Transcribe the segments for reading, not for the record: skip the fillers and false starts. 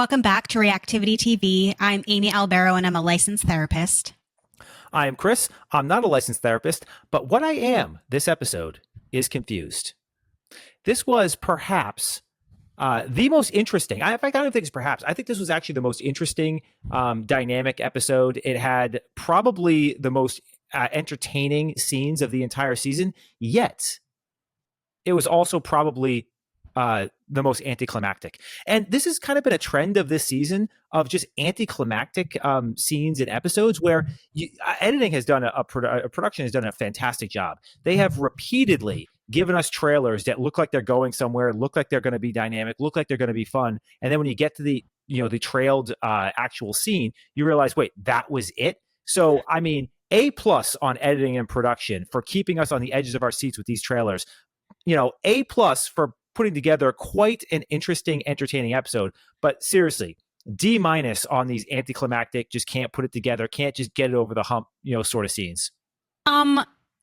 welcome back to Reactivity TV. I'm Amy Albero, and I'm a licensed therapist. I am Chris. I'm not a licensed therapist, but what I am this episode is confused. This was perhaps the most interesting. In fact, I don't think it's perhaps. I think this was actually the most interesting dynamic episode. It had probably the most entertaining scenes of the entire season, yet it was also probably the most anticlimactic. And this has kind of been a trend of this season of just anticlimactic scenes and episodes where editing has done production has done a fantastic job. They have repeatedly given us trailers that look like they're going somewhere, look like they're going to be dynamic, look like they're going to be fun. And then when you get to the trailed actual scene, you realize, wait, that was it. So, I mean, A+ on editing and production for keeping us on the edges of our seats with these trailers. A+ for putting together quite an interesting, entertaining episode. But seriously, D- on these anticlimactic, just can't put it together, can't just get it over the hump, sort of scenes.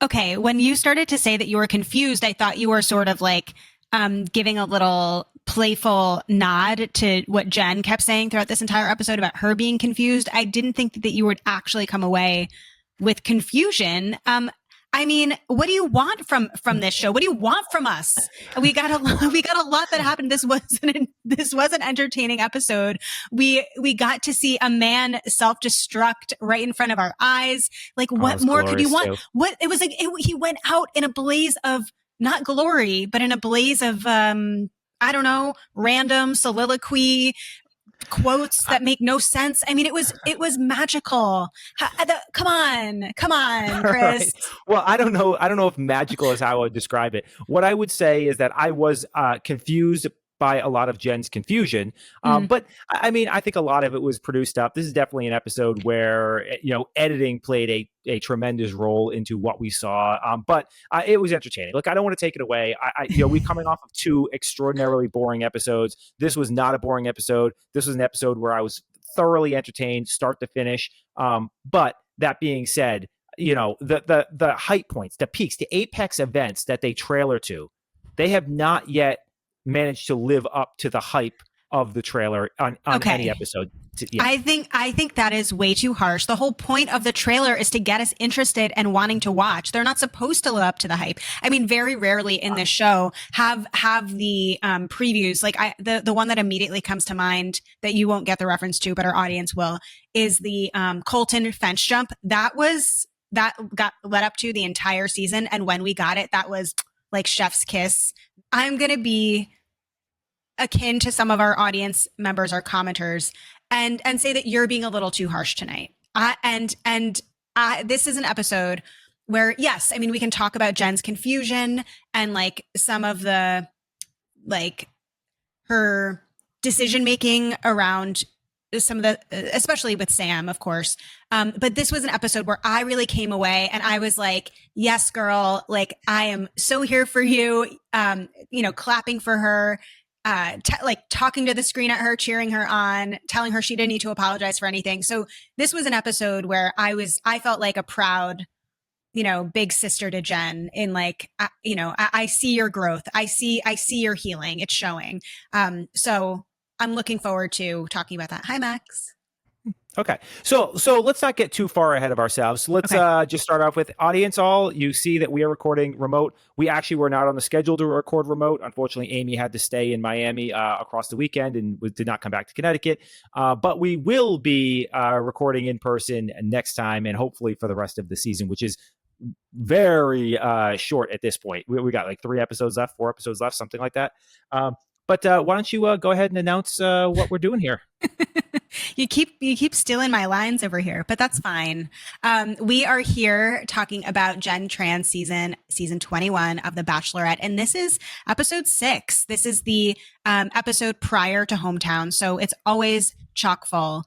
Okay. When you started to say that you were confused, I thought you were sort of like giving a little playful nod to what Jenn kept saying throughout this entire episode about her being confused. I didn't think that you would actually come away with confusion. I mean, what do you want from this show? What do you want from us? We got a lot that happened. This was an entertaining episode. We got to see a man self-destruct right in front of our eyes. Like, what more could you want? Too. He went out in a blaze of not glory, but in a blaze of I don't know, random soliloquy, quotes that make no sense. I mean, it was magical. Come on, Chris. Right. Well, I don't know if magical is how I would describe it. What I would say is that I was confused by a lot of Jenn's confusion. But I mean, I think a lot of it was produced up. This is definitely an episode where, editing played a tremendous role into what we saw. But it was entertaining. Look, I don't want to take it away. We're coming off of two extraordinarily boring episodes. This was not a boring episode. This was an episode where I was thoroughly entertained, start to finish. But that being said, the height points, the peaks, the apex events that they trailer to, they have not yet managed to live up to the hype of the trailer on any episode. Yeah. I think that is way too harsh. The whole point of the trailer is to get us interested and wanting to watch. They're not supposed to live up to the hype. I mean, very rarely in this show have the previews. Like the one that immediately comes to mind that you won't get the reference to, but our audience will, is the Colton fence jump. That got led up to the entire season, and when we got it, that was like chef's kiss. I'm gonna be akin to some of our audience members or commenters and say that you're being a little too harsh tonight. This is an episode where, yes, I mean, we can talk about Jenn's confusion and like some of the, like her decision-making around some of the, especially with Sam, of course. But this was an episode where I really came away and I was like, yes, girl, like I am so here for you, clapping for her, like talking to the screen at her, cheering her on, telling her she didn't need to apologize for anything. So this was an episode where I felt like a proud, big sister to Jenn in like, I see your growth. I see your healing. It's showing. So I'm looking forward to talking about that. Hi, Max. Okay. So let's not get too far ahead of ourselves. Let's just start off with audience all. You see that we are recording remote. We actually were not on the schedule to record remote. Unfortunately, Amy had to stay in Miami across the weekend and did not come back to Connecticut. But we will be recording in person next time and hopefully for the rest of the season, which is very short at this point. We got like 4 episodes left, something like that. But why don't you go ahead and announce what we're doing here? You keep stealing my lines over here, but that's fine. We are here talking about Jenn Tran's season 21 of The Bachelorette, and this is episode 6. This is the episode prior to Hometown, so it's always chock full.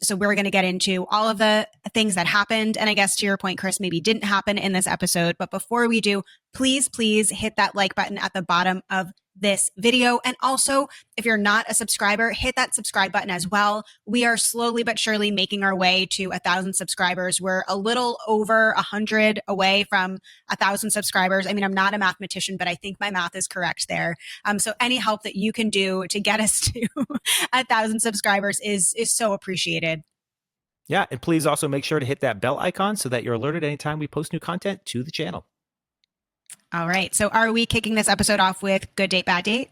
So we're going to get into all of the things that happened, and I guess to your point, Chris, maybe didn't happen in this episode. But before we do, please, please hit that like button at the bottom of this video. And also, if you're not a subscriber, hit that subscribe button as well. We are slowly but surely making our way to 1,000 subscribers. We're a little over 100 away from 1,000 subscribers. I mean, I'm not a mathematician, but I think my math is correct there. So any help that you can do to get us to 1,000 subscribers is so appreciated. Yeah, and please also make sure to hit that bell icon so that you're alerted anytime we post new content to the channel. All right. So are we kicking this episode off with good date, bad date?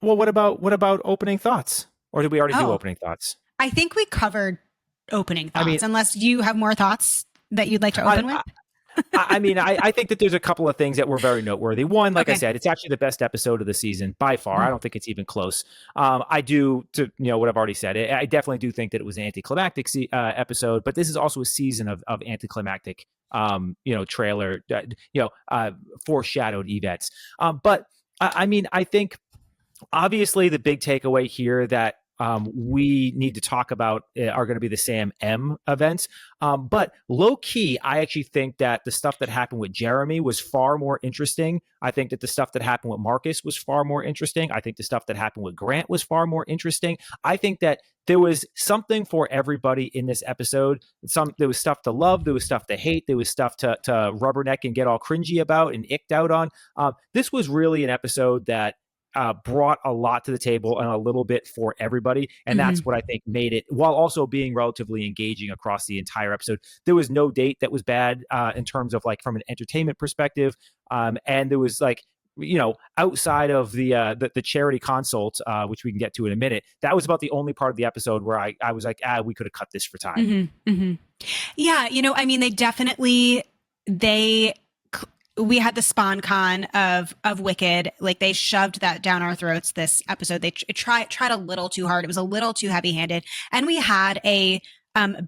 Well, what about opening thoughts? Or did we already do opening thoughts? I think we covered opening thoughts, unless you have more thoughts that you'd like to open with. I think that there's a couple of things that were very noteworthy. One, like I said, it's actually the best episode of the season by far. I don't think it's even close. I do, what I've already said. I definitely do think that it was an anticlimactic episode, but this is also a season of anticlimactic, trailer, foreshadowed events. But I think obviously the big takeaway here that we need to talk about are going to be the Sam M events. But low key, I actually think that the stuff that happened with Jeremy was far more interesting. I think that the stuff that happened with Marcus was far more interesting. I think the stuff that happened with Grant was far more interesting. I think that there was something for everybody in this episode. There was stuff to love. There was stuff to hate. There was stuff to rubberneck and get all cringy about and icked out on. This was really an episode that brought a lot to the table and a little bit for everybody. And that's what I think made it, while also being relatively engaging across the entire episode. There was no date that was bad in terms of like from an entertainment perspective. And there was like, outside of the charity consult, which we can get to in a minute, that was about the only part of the episode where I was like, we could have cut this for time. Yeah. We had the spawn con of Wicked. Like they shoved that down our throats this episode. They tried a little too hard. It was a little too heavy handed. And we had a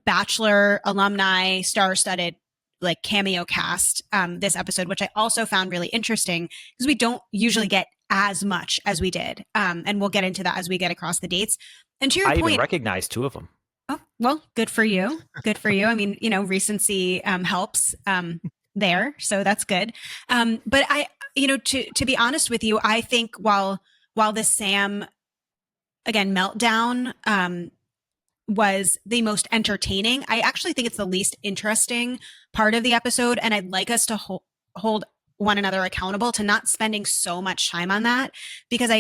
Bachelor alumni star-studded like cameo cast this episode, which I also found really interesting because we don't usually get as much as we did. And we'll get into that as we get across the dates. And to your point, I even recognized two of them. Oh, well, good for you. Good for you. I mean, recency helps. There. So that's good. But to be honest with you, I think while the Sam, again, meltdown was the most entertaining, I actually think it's the least interesting part of the episode. And I'd like us to hold one another accountable to not spending so much time on that. Because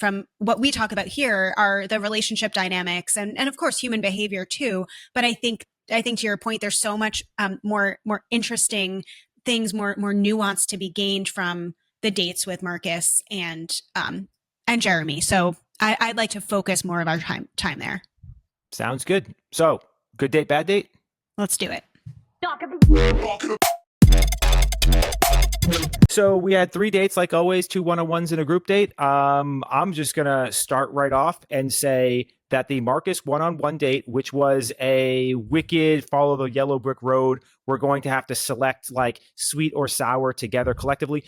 from what we talk about here are the relationship dynamics and of course human behavior too. But I think to your point, there's so much more interesting things, more nuance to be gained from the dates with Marcus and Jeremy. So I'd like to focus more of our time there. Sounds good. So good date, bad date. Let's do it. So we had 3 dates, like always, 2 one-on-ones and a group date. I'm just gonna start right off and say that the Marcus one-on-one date, which was a Wicked follow the yellow brick road, we're going to have to select like sweet or sour together collectively.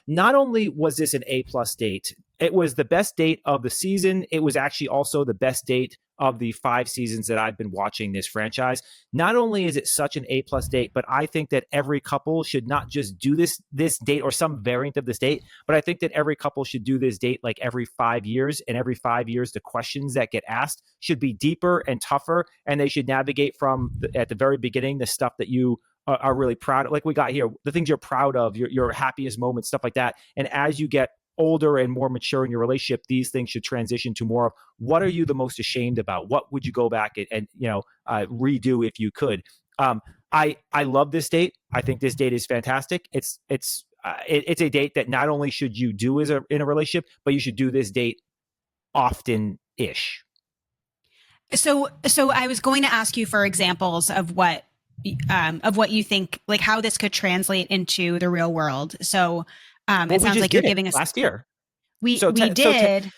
Not only was this an A+ date, it was the best date of the season. It was actually also the best date of the 5 seasons that I've been watching this franchise. Not only is it such an A+ date, but I think that every couple should not just do this date or some variant of this date, but I think that every couple should do this date like every 5 years, and every 5 years, the questions that get asked should be deeper and tougher, and they should navigate from at the very beginning, the stuff that you are really proud of, like we got here, the things you're proud of, your happiest moments, stuff like that. And as you get older and more mature in your relationship, these things should transition to more of what are you the most ashamed about? What would you go back and redo if you could? I love this date. I think this date is fantastic. It's a date that not only should you do in a relationship, but you should do this date often-ish. So I was going to ask you for examples of what you think, like how this could translate into the real world. So it sounds like you're giving us last year. We did.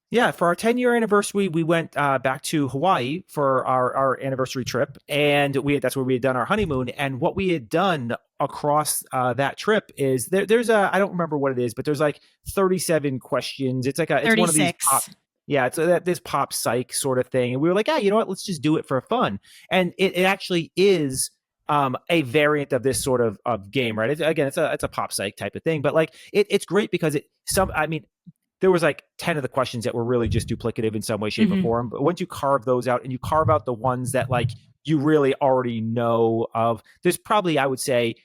Yeah, for our 10-year anniversary, we went back to Hawaii for our anniversary trip, and that's where we had done our honeymoon. And what we had done across that trip is there's I don't remember what it is, but there's like 37 questions. It's like it's one of these pop. Yeah, it's this pop psych sort of thing. And we were like, you know what? Let's just do it for fun. And it actually is a variant of this sort of game, right? Again, it's a pop psych type of thing, but like it's great because I mean, there was like 10 of the questions that were really just duplicative in some way, shape, or Mm-hmm. form. But once you carve those out and you carve out the ones that like you really already know of, there's probably, I would say,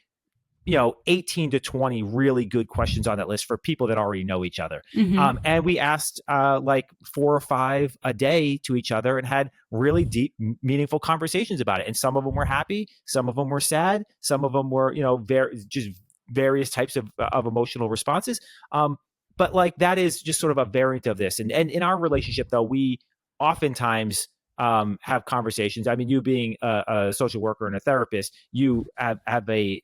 18 to 20 really good questions on that list for people that already know each other. Mm-hmm. And we asked like 4 or 5 a day to each other and had really deep, meaningful conversations about it. And some of them were happy, some of them were sad, some of them were, just various types of emotional responses. But like that is just sort of a variant of this. And in our relationship, though, we oftentimes have conversations. I mean, you being a social worker and a therapist, you have a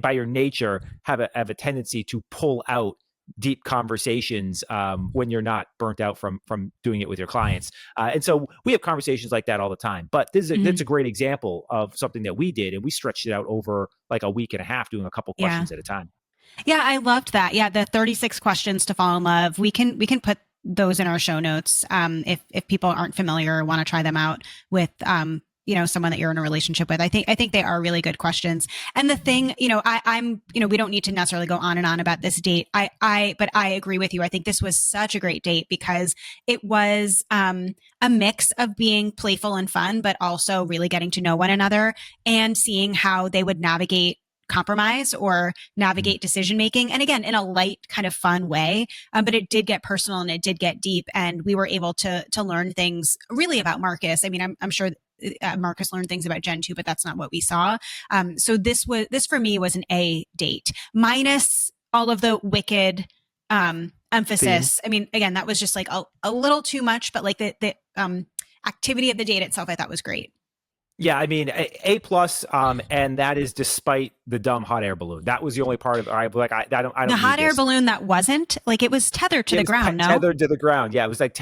by your nature have a tendency to pull out deep conversations when you're not burnt out from doing it with your clients. And so we have conversations like that all the time. But that's a great example of something that we did, and we stretched it out over like a week and a half, doing a couple Yeah. questions at a time. Yeah, I loved that. Yeah, the 36 questions to fall in love. We can put those in our show notes if people aren't familiar or want to try them out with someone that you're in a relationship with. I think they are really good questions. And the thing, I'm we don't need to necessarily go on and on about this date. But I agree with you. I think this was such a great date because it was a mix of being playful and fun, but also really getting to know one another and seeing how they would navigate compromise or navigate decision making, and again in a light kind of fun way, but it did get personal and it did get deep, and we were able to learn things really about Marcus. I mean, I'm sure Marcus learned things about Jenn too, but that's not what we saw. So this for me was an A date, minus all of the wicked emphasis. I mean, again, that was just like a little too much, but like the activity of the date itself I thought was great. Yeah, I mean A plus, and that is despite the dumb hot air balloon. That was the only part of I don't The need hot air this. balloon that wasn't like, it was tethered to It the was ground. No, tethered to the ground. Yeah, it was like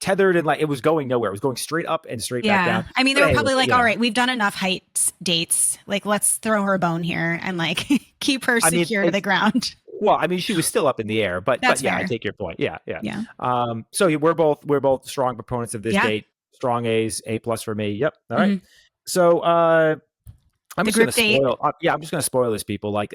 tethered, and like it was going nowhere. It was going straight up and straight back yeah. down. I mean, they But were anyway, probably like, all right, we've done enough heights dates. Like, let's throw her a bone here and like keep her I mean, secure to the ground. well, I mean, she was still up in the air, but That's yeah, I fair. take your point. Yeah, yeah. Yeah. So we're both strong proponents of this Yeah. date. Strong A's, A plus for me. Yep. All right. Mhm. So I'm The just gonna group date. spoil. I'm just gonna spoil this, people. Like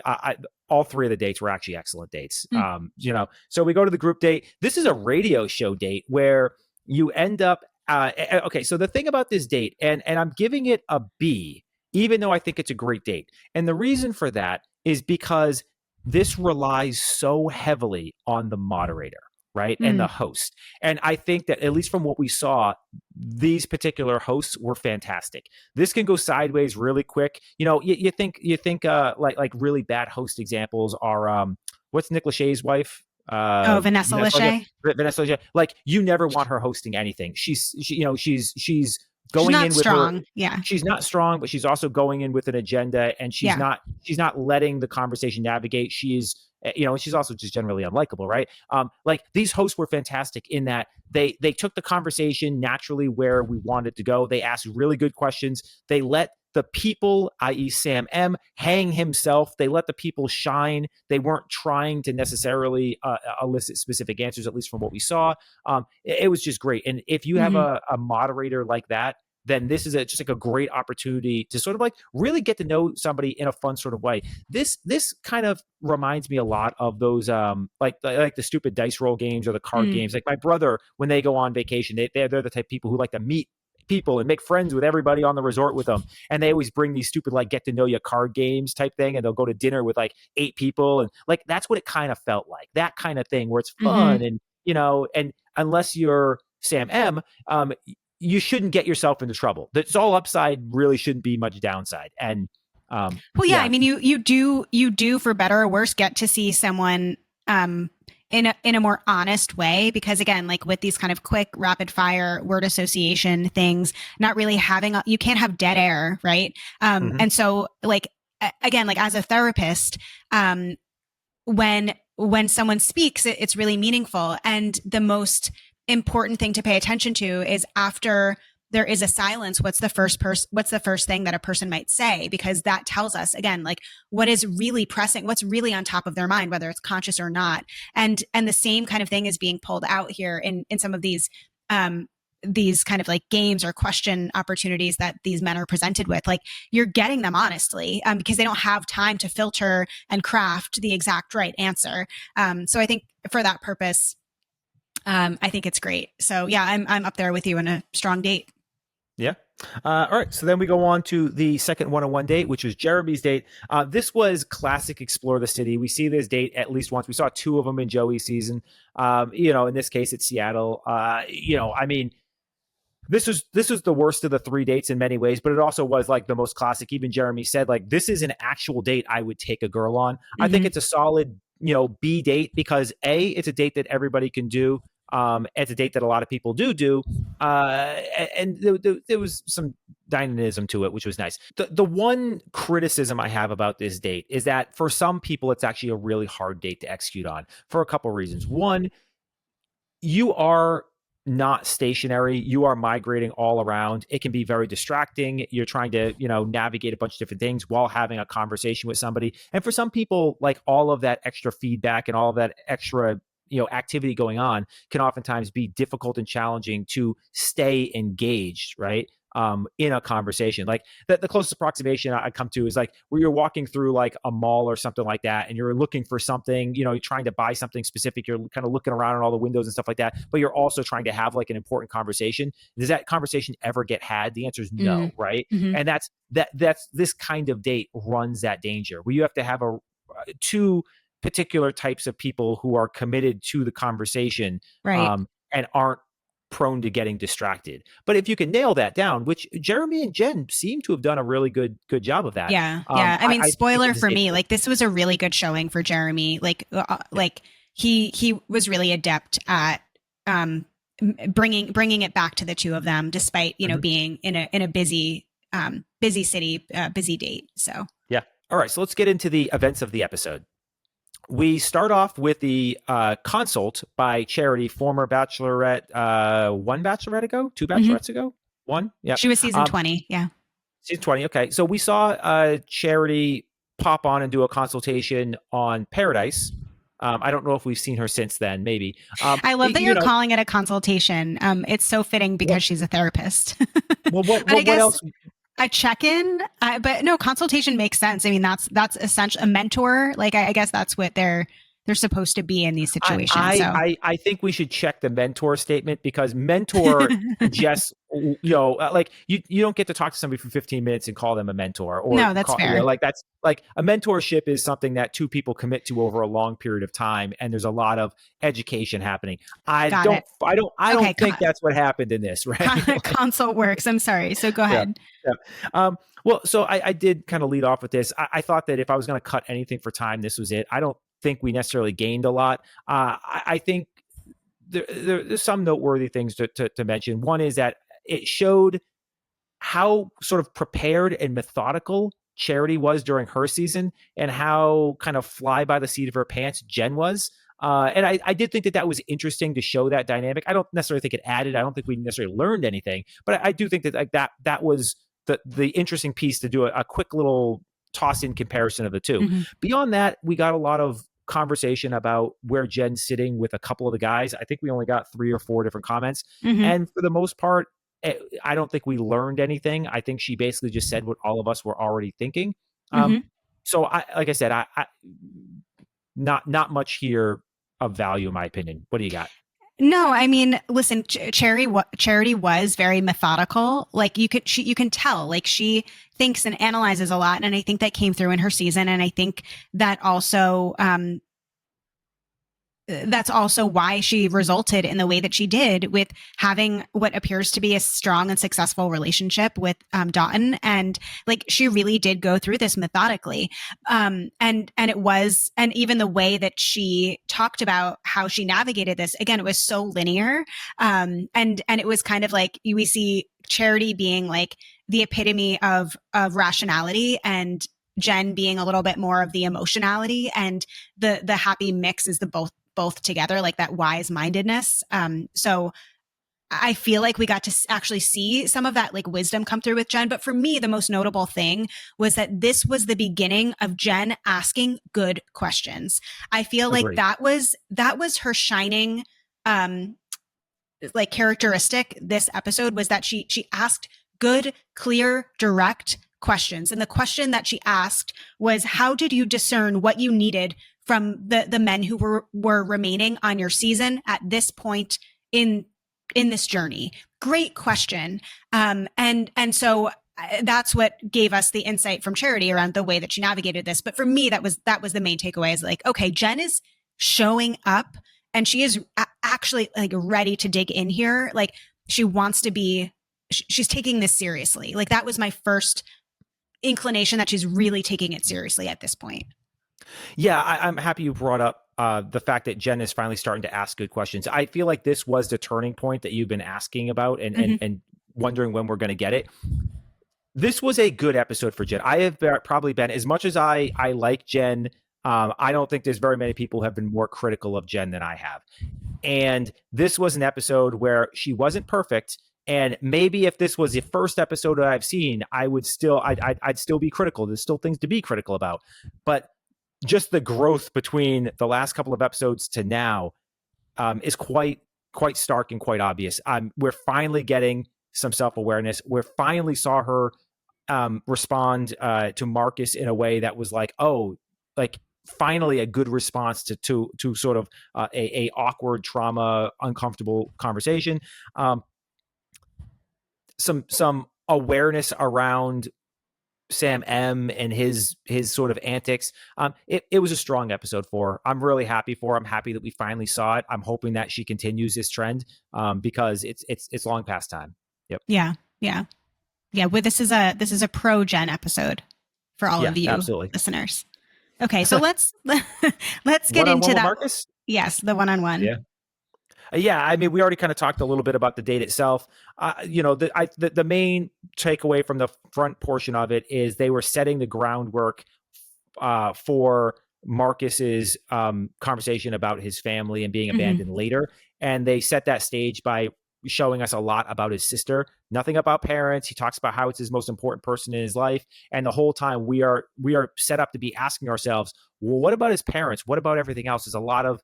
all 3 of the dates were actually excellent dates. Mm. So we go to the group date. This is a radio show date where you end up. Okay, so the thing about this date, and I'm giving it a B, even though I think it's a great date, and the reason for that is because this relies so heavily on the moderator, right, and the Mm. host. And I think that at least from what we saw, these particular hosts were fantastic. This can go sideways really quick. You think like really bad host examples are what's Nick Lachey's wife? Oh, Vanessa Lachey. Vanessa Lachey. Like you never want her hosting anything. She's She's going not in with her. strong. Yeah. She's not strong, but she's also going in with an agenda, and she's Yeah. not letting the conversation navigate. She's and she's also just generally unlikable, right? Like these hosts were fantastic in that they took the conversation naturally where we wanted to go. They asked really good questions. They let the people, i.e. Sam M, hang himself. They let the people shine. They weren't trying to necessarily elicit specific answers, at least from what we saw. It was just great. And if you have Mhm. a moderator like that, then this is just like a great opportunity to sort of like really get to know somebody in a fun sort of way. This kind of reminds me a lot of those like the stupid dice roll games or the card Mm. games. Like my brother, when they go on vacation, they're the type of people who like to meet people and make friends with everybody on the resort with them, and they always bring these stupid like get to know you card games type thing, and they'll go to dinner with like 8 people, and like that's what it kind of felt like, that kind of thing where it's fun. Mhm. And and unless you're Sam M, you shouldn't get yourself into trouble. That's all upside, really shouldn't be much downside. And Well, yeah, yeah. I mean, you do for better or worse get to see someone in a more honest way, because again, like with these kind of quick rapid fire word association things, not really having you can't have dead air, right? Mhm. And so like again, like as a therapist, when someone speaks, it's really meaningful, and the most important thing to pay attention to is after there is a silence, what's the first thing that a person might say, because that tells us again like what is really pressing, what's really on top of their mind, whether it's conscious or not. And the same kind of thing is being pulled out here in some of these these kind of like games or question opportunities that these men are presented with, like you're getting them honestly, because they don't have time to filter and craft the exact right answer. So I think for that purpose, I think it's great. So yeah, I'm up there with you in a strong date. Yeah. All right. So then we go on to the second one-on-one date, which was Jeremy's date. This was classic explore the city. We see this date at least once. We saw two of them in Joey's season. In this case, it's Seattle. I mean, this was the worst of the three dates in many ways, but it also was like the most classic. Even Jeremy said, like, this is an actual date I would take a girl on. Mm-hmm. I think it's a solid, B date because A, it's a date that everybody can do. It's a date that a lot of people do. And there was some dynamism to it, which was nice. The one criticism I have about this date is that for some people, it's actually a really hard date to execute on for a couple of reasons. One, you are not stationary. You are migrating all around. It can be very distracting. You're trying to, navigate a bunch of different things while having a conversation with somebody. And for some people, like all of that extra feedback and all of that extra activity going on can oftentimes be difficult and challenging to stay engaged, right? In a conversation. Like the closest approximation I come to is like where you're walking through like a mall or something like that, and you're looking for something, you're trying to buy something specific. You're kind of looking around at all the windows and stuff like that, but you're also trying to have like an important conversation. Does that conversation ever get had? The answer is no, right? Mm-hmm. And that's this kind of date runs that danger where you have to have two particular types of people who are committed to the conversation, right? And aren't prone to getting distracted. But if you can nail that down, which Jeremy and Jenn seem to have done a really good job of that. Yeah. I mean, spoiler for me, like this was a really good showing for Jeremy. Like he was really adept at bringing it back to the two of them, despite mm-hmm. being in a busy city, busy date. So yeah. All right. So let's get into the events of the episode. We start off with the consult by Charity, former Bachelorette, one Bachelorette ago, two Bachelorettes mm-hmm. ago, one. Yeah, she was season 20. Yeah, season 20. Okay, so we saw Charity pop on and do a consultation on Paradise. I don't know if we've seen her since then. Maybe. I love that you're calling it a consultation. It's so fitting because she's a therapist. Well, what else? A check-in, but no, consultation makes sense. I mean, that's essential. A mentor, like I guess that's what they're supposed to be in these situations. I think we should check the mentor statement because mentor just like you don't get to talk to somebody for 15 minutes and call them a mentor. Or no, that's fair. Like that's like a mentorship is something that two people commit to over a long period of time, and there's a lot of education happening. I don't think that's what happened in this, right? Consult works. I'm sorry. So go ahead. Yeah. Well, so I did kind of lead off with this. I thought that if I was going to cut anything for time, this was it. I don't think we necessarily gained a lot. I think there's some noteworthy things to mention. One is that it showed how sort of prepared and methodical Charity was during her season and how kind of fly by the seat of her pants Jenn was. And I did think that was interesting to show that dynamic. I don't necessarily think it added. I don't think we necessarily learned anything, but I do think that like that was the interesting piece to do a quick little toss in comparison of the two. Mm-hmm. Beyond that, we got a lot of conversation about where Jenn's sitting with a couple of the guys. I think we only got 3 or 4 different comments. Mm-hmm. And for the most part, I don't think we learned anything. I think she basically just said what all of us were already thinking. Mm-hmm. So like I said, I not much here of value in my opinion. What do you got? No, I mean, listen, Charity was very methodical. Like you can tell, like she thinks and analyzes a lot. And I think that came through in her season. And I think that also, that's also why she resulted in the way that she did with having what appears to be a strong and successful relationship with Dotun. And like she really did go through this methodically. And it was, and even the way that she talked about how she navigated this, again, it was so linear. And it was kind of like we see Charity being like the epitome of rationality and Jenn being a little bit more of the emotionality, and the happy mix is the both together, like that wise mindedness. So I feel like we got to actually see some of that like wisdom come through with Jenn. But for me, the most notable thing was that this was the beginning of Jenn asking good questions. I feel like that was her shining, like characteristic this episode was that she asked good, clear, direct questions. And the question that she asked was, how did you discern what you needed from the men who were remaining on your season at this point in this journey? Great question. And so that's what gave us the insight from Charity around the way that she navigated this. But for me, that was the main takeaway, is like, okay, Jenn is showing up and she is actually like ready to dig in here. Like she wants to be, she's taking this seriously. Like that was my first inclination, that she's really taking it seriously at this point. Yeah, I'm happy you brought up the fact that Jenn is finally starting to ask good questions. I feel like this was the turning point that you've been asking about and wondering when we're going to get it. This was a good episode for Jenn. I have probably been, as much as I like Jenn, I don't think there's very many people who have been more critical of Jenn than I have. And this was an episode where she wasn't perfect. And maybe if this was the first episode that I've seen, I would still, I'd still be critical. There's still things to be critical about. But just the growth between the last couple of episodes to now is quite stark and quite obvious. We're finally getting some self-awareness. We finally saw her respond to Marcus in a way that was like, oh, like finally a good response to sort of a awkward, trauma, uncomfortable conversation. Some awareness around Sam M and his sort of antics. It was a strong episode for her. I'm really happy for her. I'm happy that we finally saw it. I'm hoping that she continues this trend because it's long past time. Yep. Yeah. Well, this is a pro Jenn episode for all of you absolutely. Listeners. Okay, so let's get into that. Marcus? Yes, the one-on-one. Yeah. Yeah, I mean, we already kind of talked a little bit about the date itself. The main takeaway from the front portion of it is they were setting the groundwork for Marcus's conversation about his family and being abandoned later. And they set that stage by showing us a lot about his sister, nothing about parents. He talks about how it's his most important person in his life. And the whole time we are set up to be asking ourselves, well, what about his parents? What about everything else? There's a lot of,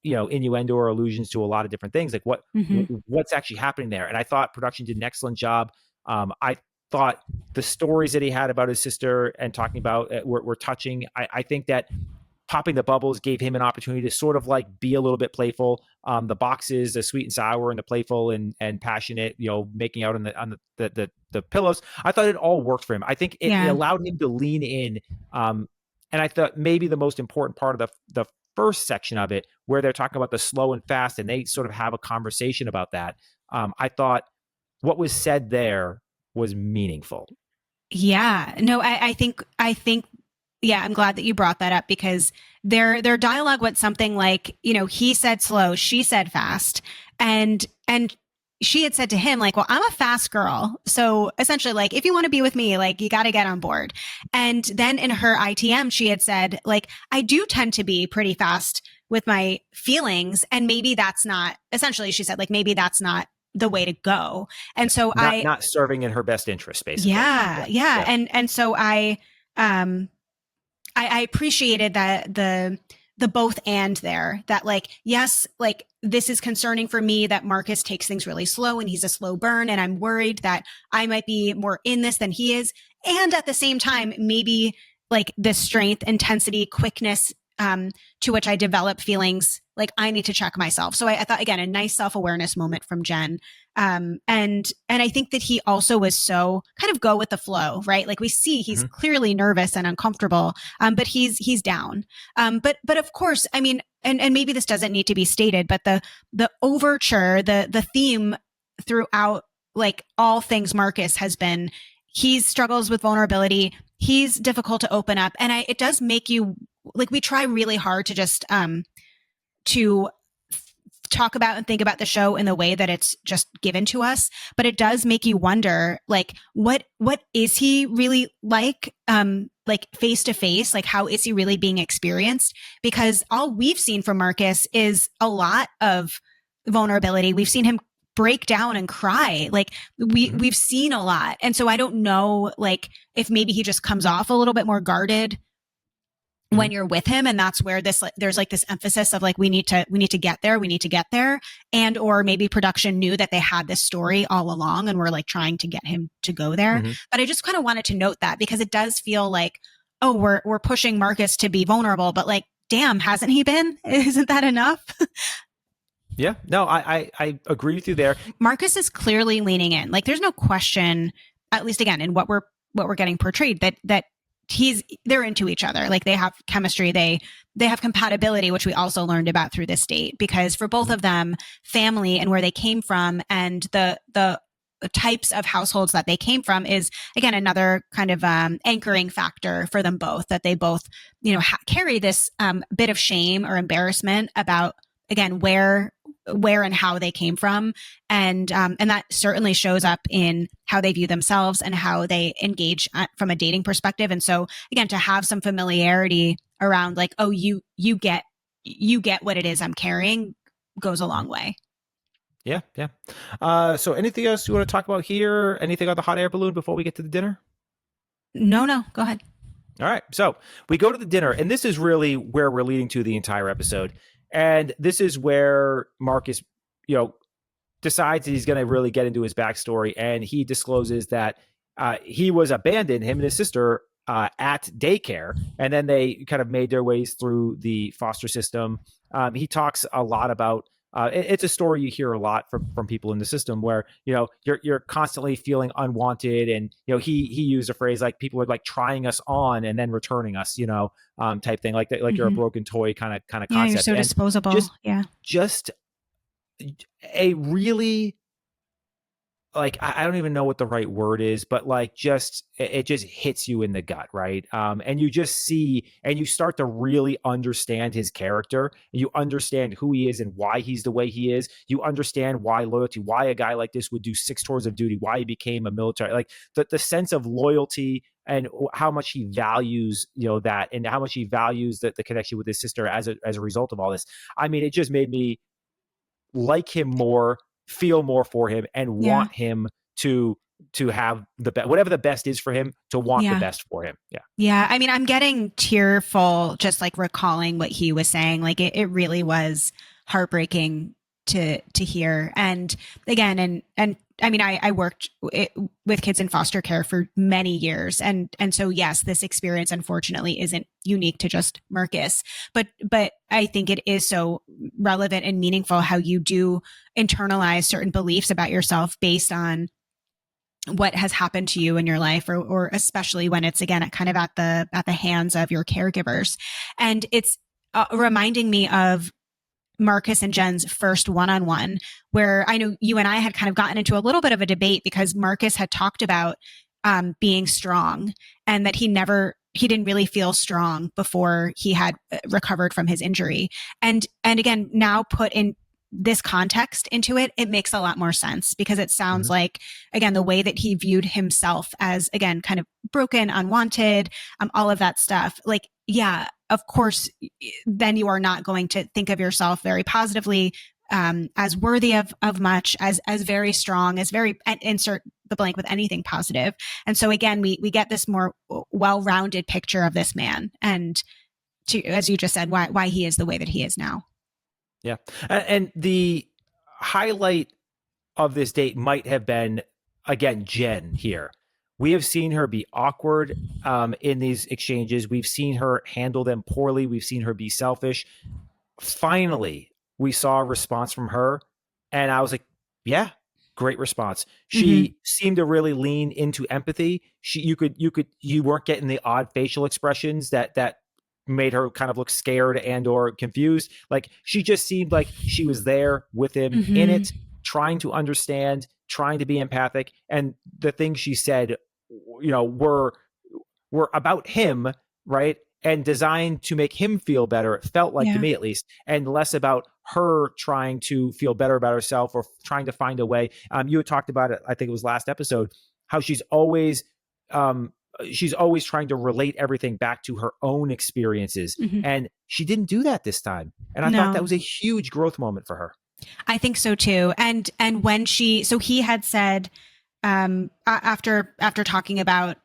innuendo or allusions to a lot of different things. Like what's actually happening there? And I thought production did an excellent job. I thought the stories that he had about his sister and talking about were touching. I think that popping the bubbles gave him an opportunity to sort of like be a little bit playful. The boxes, the sweet and sour and the playful and passionate, making out on the pillows. I thought it all worked for him. I think it allowed him to lean in. And I thought maybe the most important part of the first section of it, where they're talking about the slow and fast, and they sort of have a conversation about that. I thought what was said there was meaningful. Yeah, no, I think, yeah, I'm glad that you brought that up, because their dialogue was something like, he said slow, she said fast. And she had said to him, like, well, I'm a fast girl. So essentially, like, if you want to be with me, like, you got to get on board. And then in her ITM, she had said, like, I do tend to be pretty fast with my feelings. And maybe that's not, essentially, she said, like, maybe that's not the way to go. And so not serving in her best interest, basically. Yeah. And so I appreciated that the both and there, that like, yes, like this is concerning for me that Marcus takes things really slow and he's a slow burn. And I'm worried that I might be more in this than he is. And at the same time, maybe like the strength, intensity, quickness, to which I develop feelings like I need to check myself. So I thought, again, a nice self-awareness moment from Jenn. And I think that he also was so kind of go with the flow, right? Like we see he's clearly nervous and uncomfortable, but he's down. But of course, I mean, and maybe this doesn't need to be stated, but the overture, the theme throughout like all things Marcus has been, he struggles with vulnerability. He's difficult to open up. And it does make you, like, we try really hard to just, to talk about and think about the show in the way that it's just given to us. But it does make you wonder, like, what is he really like face to face? Like, how is he really being experienced? Because all we've seen from Marcus is a lot of vulnerability. We've seen him break down and cry. Like we've seen a lot. And so I don't know, like, if maybe he just comes off a little bit more guarded when you're with him. And that's where there's like this emphasis of like, we need to get there. And, or maybe production knew that they had this story all along and we're like trying to get him to go there. Mm-hmm. But I just kind of wanted to note that because it does feel like, oh, we're pushing Marcus to be vulnerable, but like, damn, hasn't he been? Isn't that enough? Yeah, no, I agree with you there. Marcus is clearly leaning in. Like there's no question, at least again, in what we're getting portrayed, that they're into each other. Like they have chemistry, they have compatibility, which we also learned about through this date, because for both of them, family and where they came from and the types of households that they came from is again another kind of anchoring factor for them both, that they both carry this bit of shame or embarrassment about again where and how they came from, and that certainly shows up in how they view themselves and how they engage from a dating perspective. And so again, to have some familiarity around like, oh, you get what it is I'm carrying goes a long way. Yeah. So anything else you want to talk about here? Anything on the hot air balloon before we get to the dinner? No, go ahead. All right. So we go to the dinner, and this is really where we're leading to the entire episode. And this is where Marcus, decides that he's going to really get into his backstory. And he discloses that he was abandoned, him and his sister, at daycare. And then they kind of made their ways through the foster system. He talks a lot about, it's a story you hear a lot from people in the system where, you're constantly feeling unwanted. And, he used a phrase like people are like trying us on and then returning us, type thing, like that, like you're a broken toy kind of concept. Yeah, you're so disposable. Just a really, like, I don't even know what the right word is, but like it just hits you in the gut, right? And you just see and you start to really understand his character. You understand who he is and why he's the way he is. You understand why loyalty, why a guy like this would do 6 tours of duty, why he became a military, like the sense of loyalty and how much he values, that, and how much he values the connection with his sister as a result of all this. I mean, it just made me like him more, feel more for him, and want him to have the best, whatever the best is for him, to want the best for him. Yeah. I mean, I'm getting tearful just like recalling what he was saying. Like it really was heartbreaking to hear. And again, and I mean, I worked with kids in foster care for many years. And so, yes, this experience, unfortunately, isn't unique to just Marcus, but I think it is so relevant and meaningful how you do internalize certain beliefs about yourself based on what has happened to you in your life, or especially when it's again, kind of at the hands of your caregivers. And it's reminding me of Marcus and Jenn's first one-on-one, where I know you and I had kind of gotten into a little bit of a debate because Marcus had talked about being strong, and that he didn't really feel strong before he had recovered from his injury. And again, now put in this context into it, it makes a lot more sense, because it sounds like, again, the way that he viewed himself as, again, kind of broken, unwanted, all of that stuff. Like, yeah, of course, then you are not going to think of yourself very positively, as worthy of much, as very strong, as very, insert the blank with anything positive. And so again, we get this more well-rounded picture of this man, and as you just said, why he is the way that he is now. Yeah. And the highlight of this date might have been, again, Jenn here. We have seen her be awkward in these exchanges. We've seen her handle them poorly. We've seen her be selfish. Finally, we saw a response from her. And I was like, yeah, great response. She seemed to really lean into empathy. You weren't getting the odd facial expressions that made her kind of look scared and or confused. Like, she just seemed like she was there with him in it, trying to understand, trying to be empathic. And the things she said, were about him, right? And designed to make him feel better. It felt like, to me at least, and less about her trying to feel better about herself or trying to find a way. You had talked about it, I think it was last episode, how she's always trying to relate everything back to her own experiences. And she didn't do that this time. And I thought that was a huge growth moment for her. I think so too. And when he had said, after talking about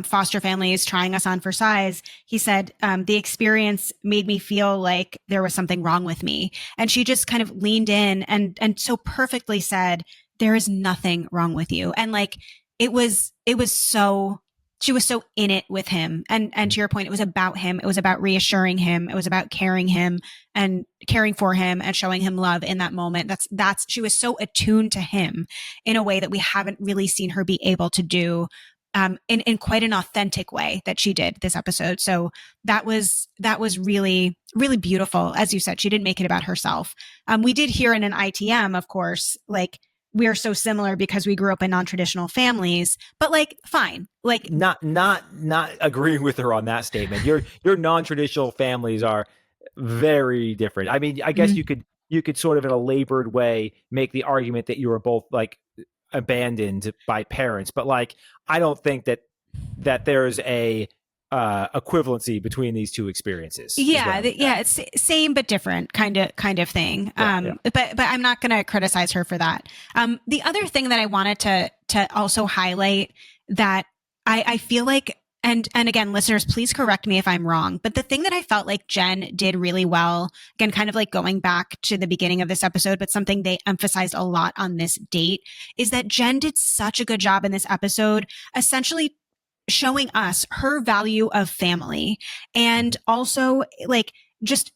foster families trying us on for size, he said, the experience made me feel like there was something wrong with me. And she just kind of leaned in and so perfectly said, there is nothing wrong with you. And like, it was so, she was so in it with him. And to your point, it was about him. It was about reassuring him. It was about caring him and caring for him and showing him love in that moment. She was so attuned to him in a way that we haven't really seen her be able to do in quite an authentic way that she did this episode. So that was really, really beautiful. As you said, she didn't make it about herself. We did hear in an ITM, of course, like, we're so similar because we grew up in non-traditional families, but like, fine. Like, not agreeing with her on that statement. Your non-traditional families are very different. I mean, I guess you could sort of in a labored way make the argument that you were both like abandoned by parents, but like, I don't think that there's a equivalency between these two experiences. It's same but different kind of thing. But I'm not going to criticize her for that. The other thing that I wanted to also highlight that I feel like, and again, listeners, please correct me if I'm wrong, but the thing that I felt like Jenn did really well, again, kind of like going back to the beginning of this episode, but something they emphasized a lot on this date, is that Jenn did such a good job in this episode, essentially showing us her value of family, and also like, just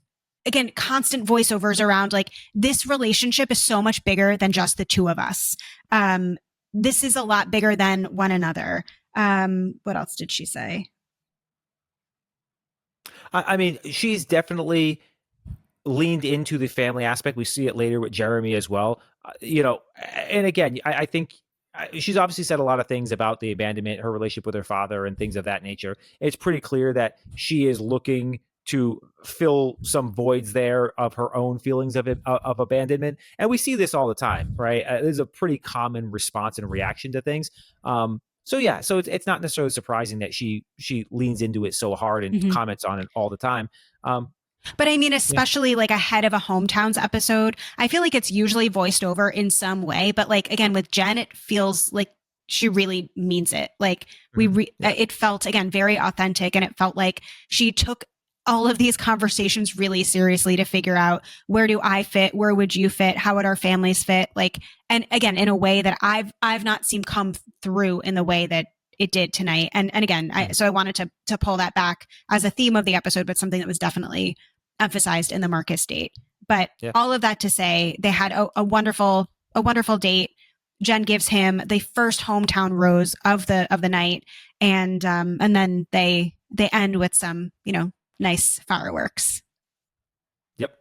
again, constant voiceovers around like, this relationship is so much bigger than just the two of us. This is a lot bigger than one another. What else did she say? I mean, she's definitely leaned into the family aspect. We see it later with Jeremy as well. And again, I think she's obviously said a lot of things about the abandonment, her relationship with her father, and things of that nature. It's pretty clear that she is looking to fill some voids there of her own feelings of abandonment. And we see this all the time, right? There's a pretty common response and reaction to things. So it's not necessarily surprising that she leans into it so hard and comments on it all the time. But I mean, especially like ahead of a Hometowns episode, I feel like it's usually voiced over in some way. But like, again, with Jenn, it feels like she really means it. Like it felt, again, very authentic, and it felt like she took all of these conversations really seriously to figure out, where do I fit? Where would you fit? How would our families fit? Like, and again, in a way that I've not seen come through in the way that it did tonight. And again, so I wanted to pull that back as a theme of the episode, but something that was definitely emphasized in the Marcus date. But all of that to say, they had a wonderful date. Jenn gives him the first hometown rose of the night, and then they end with some nice fireworks. Yep.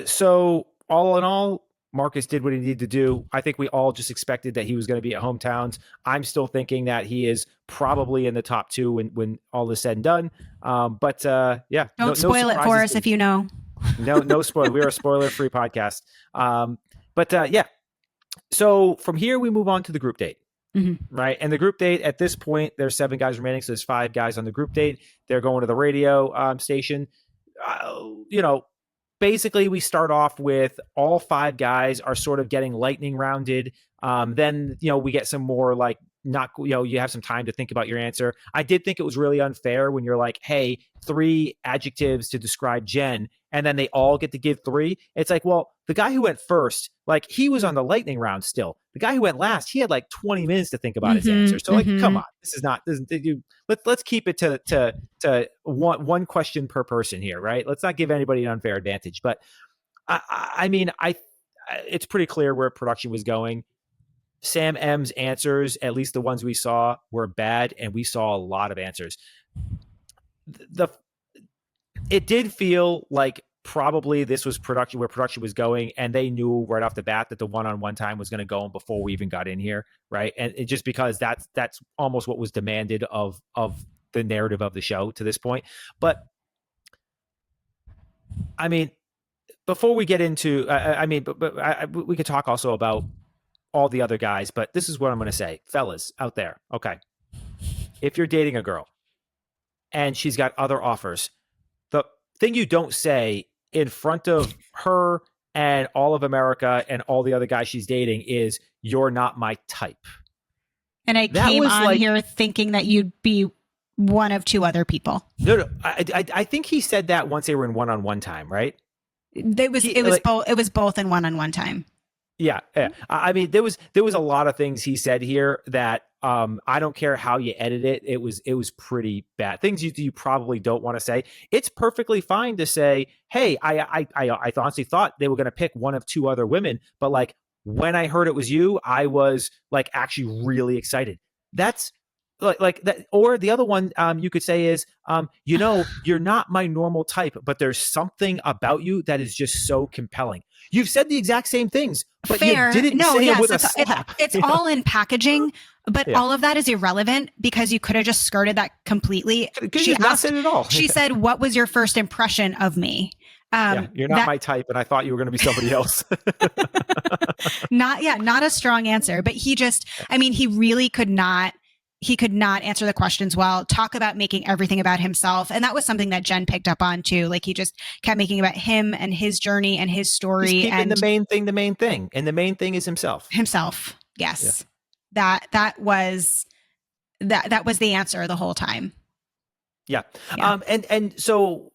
So all in all, Marcus did what he needed to do. I think we all just expected that he was going to be at Hometowns. I'm still thinking that he is probably in the top two when all is said and done. But don't spoil it for us if you know. No spoiler. We're a spoiler-free podcast. So from here we move on to the group date. Right. And the group date at this point, there's 7 guys remaining. So there's 5 guys on the group date. They're going to the radio station. Basically we start off with all 5 guys are sort of getting lightning rounded. Then, we get some more like, you have some time to think about your answer. I did think it was really unfair when you're like, hey, 3 adjectives to describe Jenn, and then they all get to give 3. It's like, well, the guy who went first, like, he was on the lightning round still. The guy who went last, he had like 20 minutes to think about his answer. So like, come on, let's keep it to one question per person here, right? Let's not give anybody an unfair advantage. But I mean, it's pretty clear where production was going. Sam M's answers, at least the ones we saw, were bad, and we saw a lot of answers. It did feel like probably this was production where production was going, and they knew right off the bat that the one-on-one time was going to go before we even got in here, right? And it just because that's almost what was demanded of the narrative of the show to this point. But I mean, before we get into, we could talk also about all the other guys, but this is what I'm going to say. Fellas out there, okay. If you're dating a girl and she's got other offers, the thing you don't say in front of her and all of America and all the other guys she's dating is, you're not my type. And I That came was on like, here thinking that you'd be one of two other people. no. I think he said that once they were in one-on-one time, right? It was He it was like, both it was both in one-on-one time. yeah, yeah. I mean, there was a lot of things he said here that I don't care how you edit it. It was pretty bad. Things you probably don't want to say. It's perfectly fine to say, hey, I honestly thought they were going to pick one of two other women, but like when I heard it was you, I was like actually really excited. That's like that. Or the other one you could say is you're not my normal type, but there's something about you that is just so compelling. You've said the exact same things, but you Fair. didn't No, say it yes, with a slap. it's all in packaging, but Yeah. all of that is irrelevant because you could have just skirted that completely. Because you've not said it at all. She said, "What was your first impression of me?" Yeah, you're not my type, and I thought you were going to be somebody else. Not a strong answer, but I mean, he really could not. He could not answer the questions well, talk about making everything about himself. And that was something that Jenn picked up on too. Like he just kept making about him and his journey and his story. He's keeping and the main thing. And the main thing is himself. Himself. Yes. Yeah. That was the answer the whole time. Yeah. And so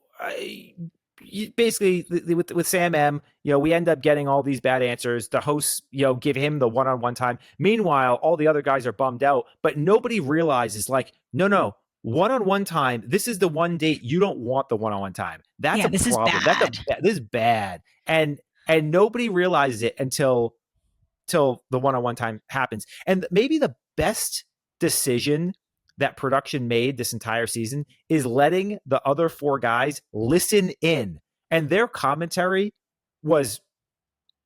basically with Sam M, we end up getting all these bad answers. The hosts, give him the one-on-one time. Meanwhile, all the other guys are bummed out, but nobody realizes like, no, one-on-one time. This is the one date you don't want the one-on-one time. That's a this problem. Is bad. This is bad. And nobody realizes it until the one-on-one time happens. And maybe the best decision that production made this entire season is letting the other four guys listen in, and their commentary was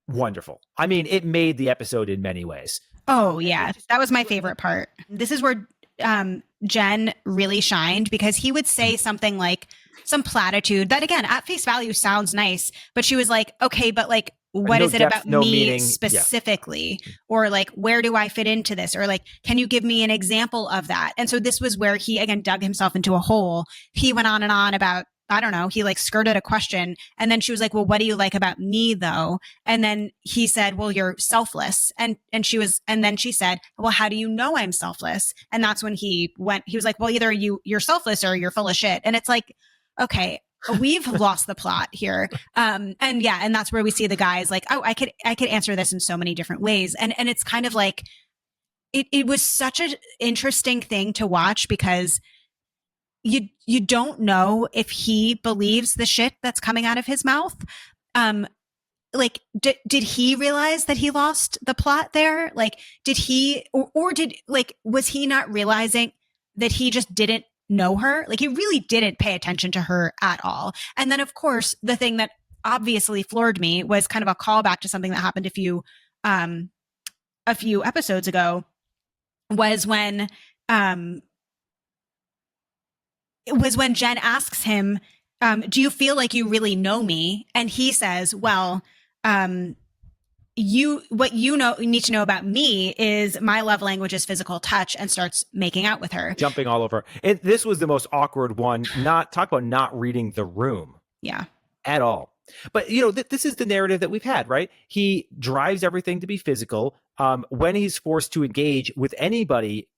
wonderful. I mean, it made the episode in many ways. Oh yeah, that was my favorite part. This is where Jenn really shined because he would say something like some platitude that again at face value sounds nice, but she was like, okay, but like what is it about me meaning, specifically? Yeah. Or like, where do I fit into this? Or like, can you give me an example of that? And so this was where he again dug himself into a hole. He went on and on about, I don't know, he like skirted a question. And then she was like, well, what do you like about me though? And then he said, well, you're selfless. And then she said, well, how do you know I'm selfless? And that's when he was like, well, either you're selfless or you're full of shit. And it's like, okay, we've lost the plot here. And that's where we see the guys like, oh, I could answer this in so many different ways. And it's kind of like, it was such an interesting thing to watch because you don't know if he believes the shit that's coming out of his mouth. Like, did he realize that he lost the plot there? Like, did he, or did, like, was he not realizing that he just didn't know her? Like, he really didn't pay attention to her at all. And then, of course, the thing that obviously floored me was kind of a callback to something that happened a few episodes ago, was when Jenn asks him, do you feel like you really know me? And he says, well, what you need to know about me is my love language is physical touch, and starts making out with her. Jumping all over. And this was the most awkward one. Talk about not reading the room. Yeah. At all. But, this is the narrative that we've had, right? He drives everything to be physical. When he's forced to engage with anybody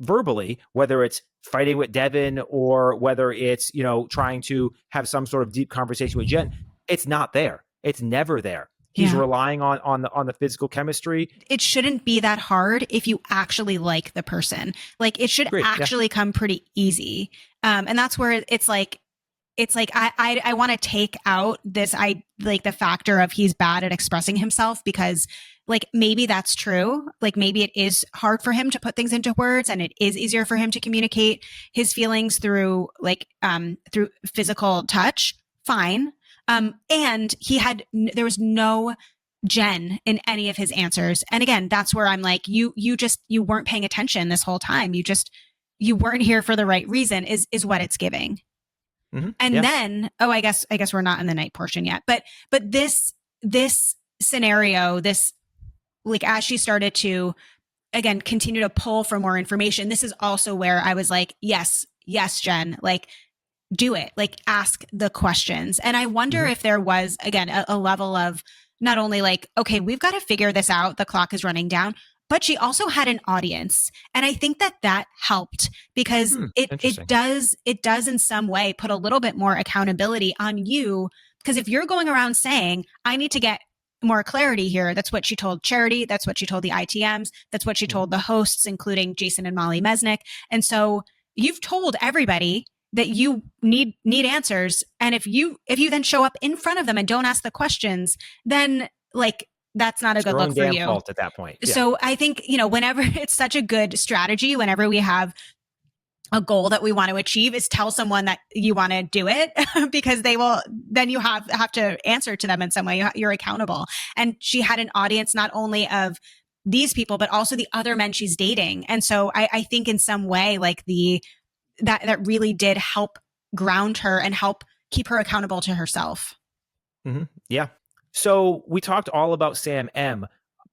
verbally, whether it's fighting with Devin or whether it's, trying to have some sort of deep conversation with Jenn, it's not there. It's never there. He's relying on the physical chemistry. It shouldn't be that hard if you actually like the person. Like, it should actually come pretty easy. And that's where it's like I want to take out this, the factor of he's bad at expressing himself, because like, maybe that's true. Like, maybe it is hard for him to put things into words, and it is easier for him to communicate his feelings through through physical touch. Fine. And there was no Jenn in any of his answers. And again, that's where I'm like, you weren't paying attention this whole time. You weren't here for the right reason is what it's giving. Mm-hmm. And then, I guess we're not in the night portion yet, but this scenario, this, like, as she started to, again, continue to pull for more information, this is also where I was like, yes, Jenn, like, do it, like, ask the questions. And I wonder if there was, again, a level of not only like, okay, we've got to figure this out, the clock is running down, but she also had an audience. And I think that helped because it does in some way put a little bit more accountability on you. Because if you're going around saying, I need to get more clarity here, that's what she told Charity. That's what she told the ITMs. That's what she told the hosts, including Jason and Molly Mesnick. And so you've told everybody that you need answers. And if you then show up in front of them and don't ask the questions, then like that's not a good look for you. Fault at that point. Yeah. So I think, whenever it's such a good strategy, whenever we have a goal that we want to achieve, is tell someone that you want to do it because then you have to answer to them in some way. You're accountable. And she had an audience not only of these people, but also the other men she's dating. And so I think in some way, like that really did help ground her and help keep her accountable to herself. Mm-hmm. Yeah. So we talked all about Sam M,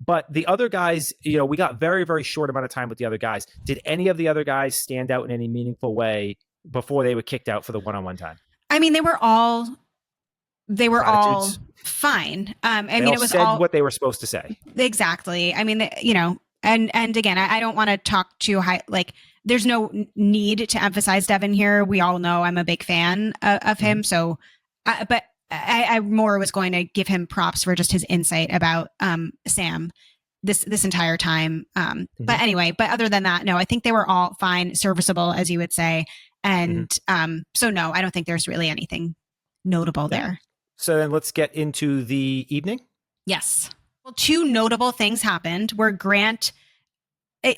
but the other guys, we got very, very short amount of time with the other guys. Did any of the other guys stand out in any meaningful way before they were kicked out for the one-on-one time? I mean, they were all fine. It was all what they were supposed to say. Exactly. I mean, and again, I don't want to talk too high, like there's no need to emphasize Devin here. We all know I'm a big fan of him. So, but I more was going to give him props for just his insight about Sam this entire time. But anyway, but other than that, no, I think they were all fine, serviceable, as you would say. And so no, I don't think there's really anything notable there. So then let's get into the evening. Yes. Well, two notable things happened where Grant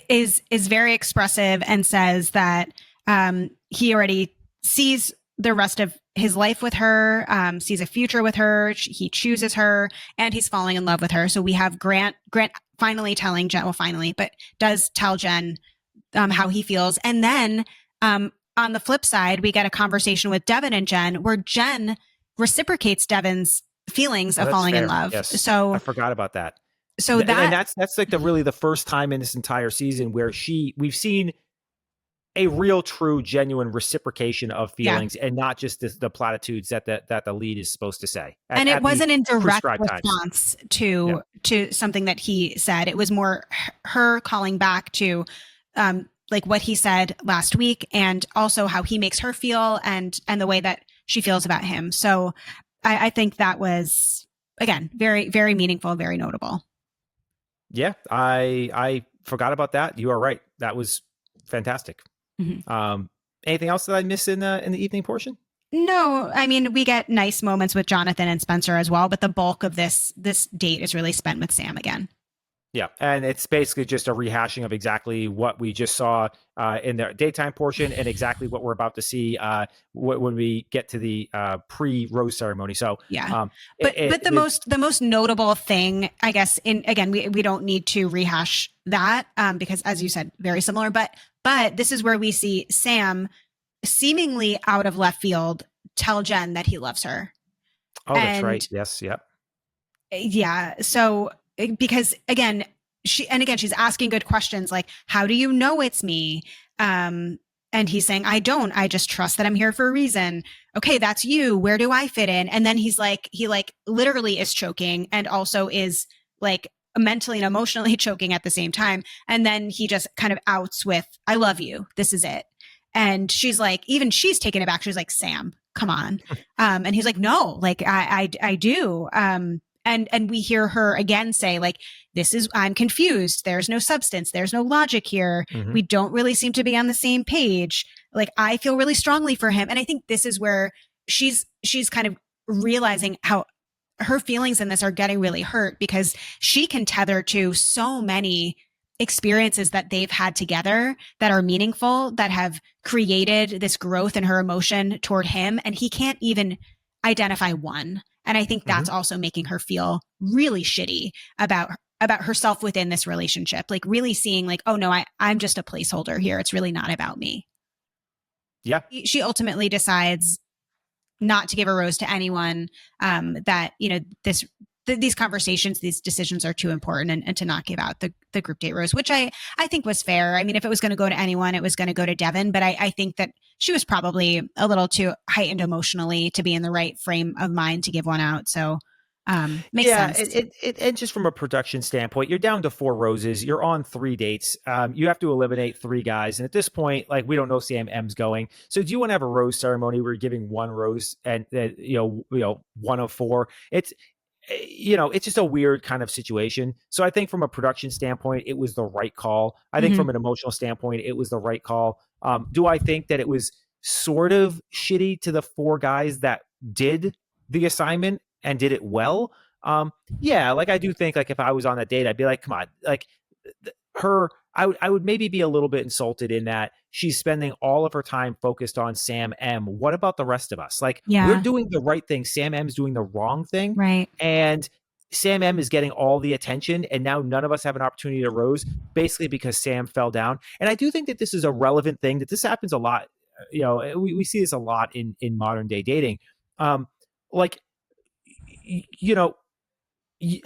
is very expressive and says that he already sees the rest of his life with her, sees a future with her. He chooses her and he's falling in love with her. So we have Grant finally telling Jenn, but does tell Jenn how he feels. And then on the flip side, we get a conversation with Devin and Jenn where Jenn reciprocates Devin's feelings of falling in love. Yes. So I forgot about that. So and that's like the first time in this entire season where we've seen a real, true, genuine reciprocation of feelings and not just the platitudes that the lead is supposed to say. And it wasn't in direct response to something that he said. It was more her calling back to like what he said last week and also how he makes her feel and the way that she feels about him. So I think that was, again, very, very meaningful, very notable. Yeah, I forgot about that. You are right. That was fantastic. Mm-hmm. Anything else that I missed in the evening portion? No, I mean, we get nice moments with Jonathan and Spencer as well, but the bulk of this date is really spent with Sam again. Yeah, and it's basically just a rehashing of exactly what we just saw in the daytime portion and exactly what we're about to see when we get to the pre-rose ceremony. So yeah, but the most notable thing, I guess, we don't need to rehash that because, as you said, very similar. But this is where we see Sam seemingly out of left field tell Jenn that he loves her. Oh, that's right. Yes. Yep. Yeah. So. Because again, she's asking good questions like, how do you know it's me? And he's saying, I don't, I just trust that I'm here for a reason. Okay, that's you. Where do I fit in? And then he literally is choking and also is like mentally and emotionally choking at the same time. And then he just kind of outs with, I love you. This is it. And she's like, even she's taken aback. She's like, Sam, come on. And he's like, no, like I do. And we hear her again say like, I'm confused. There's no substance. There's no logic here. Mm-hmm. We don't really seem to be on the same page. Like I feel really strongly for him. And I think this is where she's kind of realizing how her feelings in this are getting really hurt because she can tether to so many experiences that they've had together that are meaningful, that have created this growth in her emotion toward him. And he can't even identify one. And I think that's also making her feel really shitty about herself within this relationship, like really seeing like, oh no, I'm just a placeholder here. It's really not about me. Yeah. She ultimately decides not to give a rose to anyone, that, these conversations, these decisions are too important and to not give out the group date rose, which I think was fair. I mean, if it was going to go to anyone, it was going to go to Devin, but I think that she was probably a little too heightened emotionally to be in the right frame of mind to give one out. So Makes Yeah, sense. and just from a production standpoint, you're down to 4 roses. You're on 3 dates. You have to eliminate 3 guys, and at this point, like we don't know Sam M's going. So, do you want to have a rose ceremony where you're giving 1 rose and one of 4? It's just a weird kind of situation. So, I think from a production standpoint, it was the right call. I think Mhm. from an emotional standpoint, it was the right call. Do I think that it was sort of shitty to the 4 guys that did the assignment and did it well? Yeah, like I do think like if I was on that date, I'd be like, come on, like her. I would maybe be a little bit insulted in that she's spending all of her time focused on Sam M. What about the rest of us? Like we're Yeah. doing the right thing. Sam M's doing the wrong thing, Right. and Sam M is getting all the attention, and now none of us have an opportunity to rose, basically because Sam fell down. And I do think that this is a relevant thing. That this happens a lot. We see this a lot in modern day dating. Like you know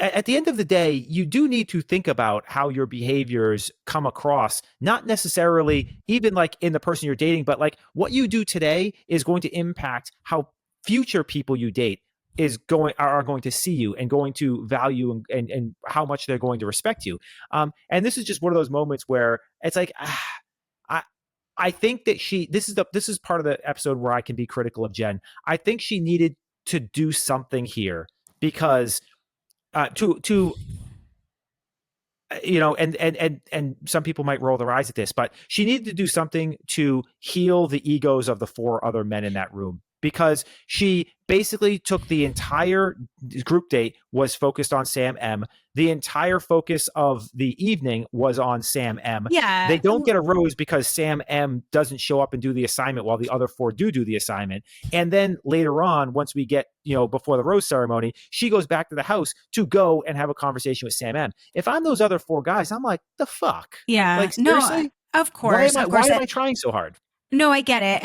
at the end of the day, you do need to think about how your behaviors come across, not necessarily even like in the person you're dating, but like what you do today is going to impact how future people you date are going to see you and going to value and how much they're going to respect you. And this is just one of those moments where it's like I I think that this is part of the episode where I can be critical of Jen. I think she needed to do something here because to and some people might roll their eyes at this, but she needed to do something to heal the egos of the 4 other men in that room, because she basically took the entire group date was focused on Sam M. The entire focus of the evening was on Sam M. Yeah. They don't get a rose because Sam M doesn't show up and do the assignment while the other 4 do the assignment. And then later on, once we get, before the rose ceremony, she goes back to the house to go and have a conversation with Sam M. If I'm those other 4 guys, I'm like, the fuck? Yeah. Like, No, seriously? of Why course. am I Of course. why am I trying so hard? No, I get it.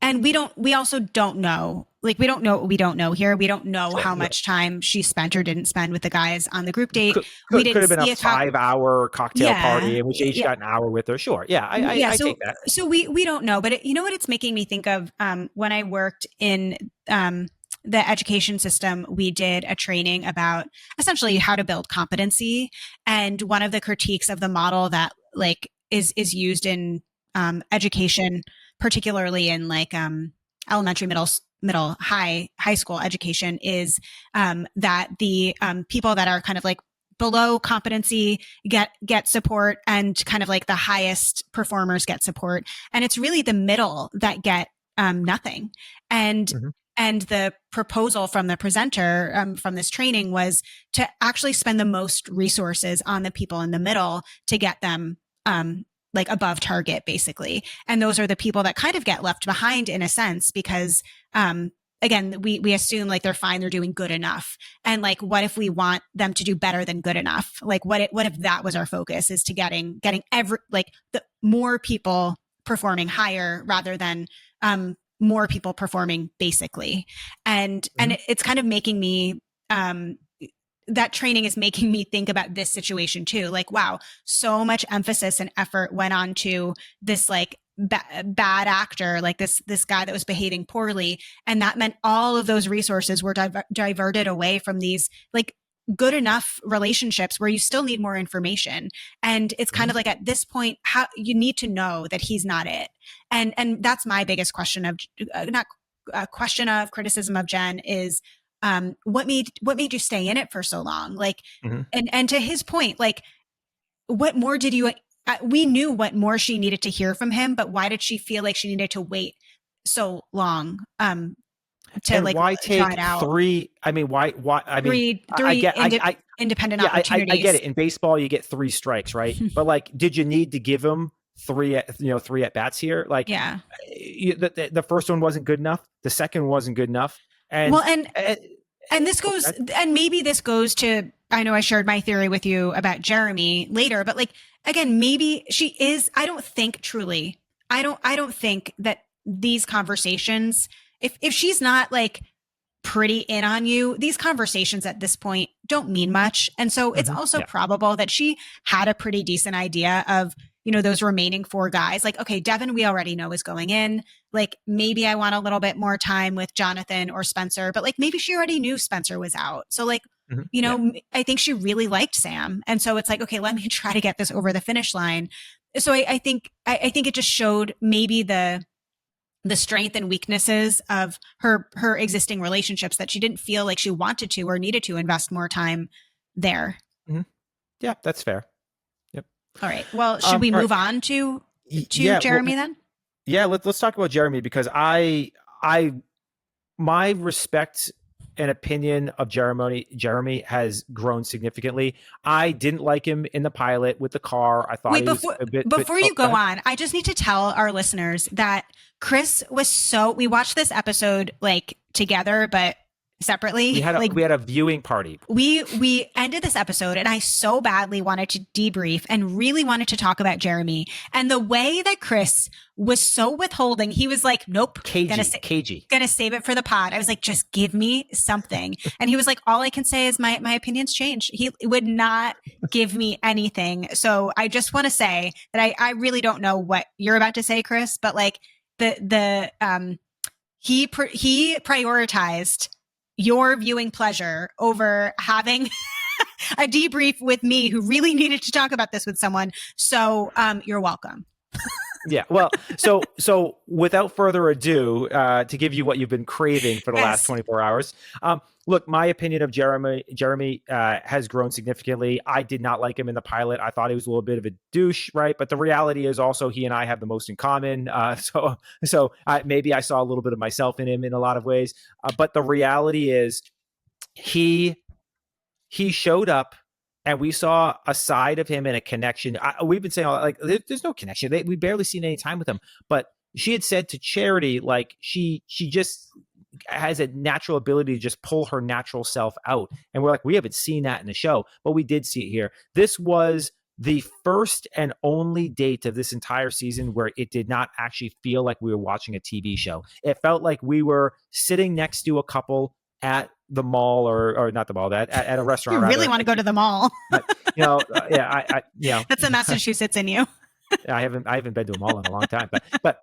And we also don't know. Like we don't know what we don't know here. We don't know Sure, how sure. much time she spent or didn't spend with the guys on the group date. We Could didn't have been a see 5-hour cocktail party yeah. in which each got an hour with her. Sure. Yeah, Yeah, I so take that. we don't know, but you know what it's making me think of, when I worked in the education system, we did a training about essentially how to build competency, and one of the critiques of the model that like is used in education, particularly in like elementary, high school education, is that the people that are kind of like below competency get support, and kind of like the highest performers get support, and it's really the middle that get nothing. And Mhm. and the proposal from the presenter, from this training, was to actually spend the most resources on the people in the middle to get them like above target, basically. And those are the people that kind of get left behind in a sense, because again, we assume like they're fine, they're doing good enough. And like, what if we want them to do better than good enough? Like, what if that was our focus, is to getting the more people performing higher rather than more people performing basically. And it's kind of making me that training is making me think about this situation too. Like, wow, so much emphasis and effort went on to this like bad actor, like this guy that was behaving poorly, and that meant all of those resources were diverted away from these like good enough relationships where you still need more information. And it's kind of like, at this point, how you need to know that he's not it. And that's my biggest question of not a question of criticism of Jen is, what made you stay in it for so long? Like, Mhm. and to his point, like, what more did you, we knew what more she needed to hear from him, but why did she feel like she needed to wait so long to And like why try take it out? 3? I mean, why? I mean, I Three get, independent yeah, I get opportunities. it. In baseball, you get 3 strikes, right? But like, did you need to give him 3 at bats here? Like, Yeah. the first one wasn't good enough. The second wasn't good enough. Well, And, and this goes, and maybe this goes to, I know I shared my theory with you about Jeremy later, but like, again, maybe she is, I don't think truly, I don't think that these conversations, if she's not like pretty in on you, these conversations at this point don't mean much. And so it's also yeah. probable that she had a pretty decent idea of those remaining 4 guys. Like, okay, Devin, we already know is going in. Like, maybe I want a little bit more time with Jonathan or Spencer, but like maybe she already knew Spencer was out. So like, Yeah. I think she really liked Sam. And so it's like, okay, let me try to get this over the finish line. So I think it just showed maybe the strength and weaknesses of her existing relationships, that she didn't feel like she wanted to or needed to invest more time there. Yeah, that's fair. Yep. All right. Well, should we move on to Jeremy then? Yeah, let's talk about Jeremy, because my respect and opinion of Jeremy has grown significantly. I didn't like him in the pilot with the car. I thought before you go on, I just need to tell our listeners that Chris was we watched this episode like together, but separately. We had a viewing party. We ended this episode and I so badly wanted to debrief and really wanted to talk about Jeremy. And the way that Chris was so withholding, he was like, nope, cagey. Gonna save it for the pod. I was like, just give me something. And he was like, all I can say is my opinions change. He would not give me anything. So I just want to say that I really don't know what you're about to say, Chris, but like he prioritized your viewing pleasure over having a debrief with me, who really needed to talk about this with someone. So you're welcome. Yeah. Well, so without further ado, to give you what you've been craving for the last 24 hours, look, my opinion of Jeremy has grown significantly. I did not like him in the pilot. I thought he was a little bit of a douche, right? But the reality is also he and I have the most in common. So maybe I saw a little bit of myself in him in a lot of ways. But the reality is he showed up, and we saw a side of him and a connection. We've been saying, like, there's no connection. We barely seen any time with him. But she had said to Charity, like, she just has a natural ability to just pull her natural self out. And we're like, we haven't seen that in the show, but we did see it here. This was the first and only date of this entire season where it did not actually feel like we were watching a TV show. It felt like we were sitting next to a couple at the mall, or not the mall, at a restaurant. You really want to go to the mall. That's the Massachusetts in you. I haven't been to a mall in a long time, but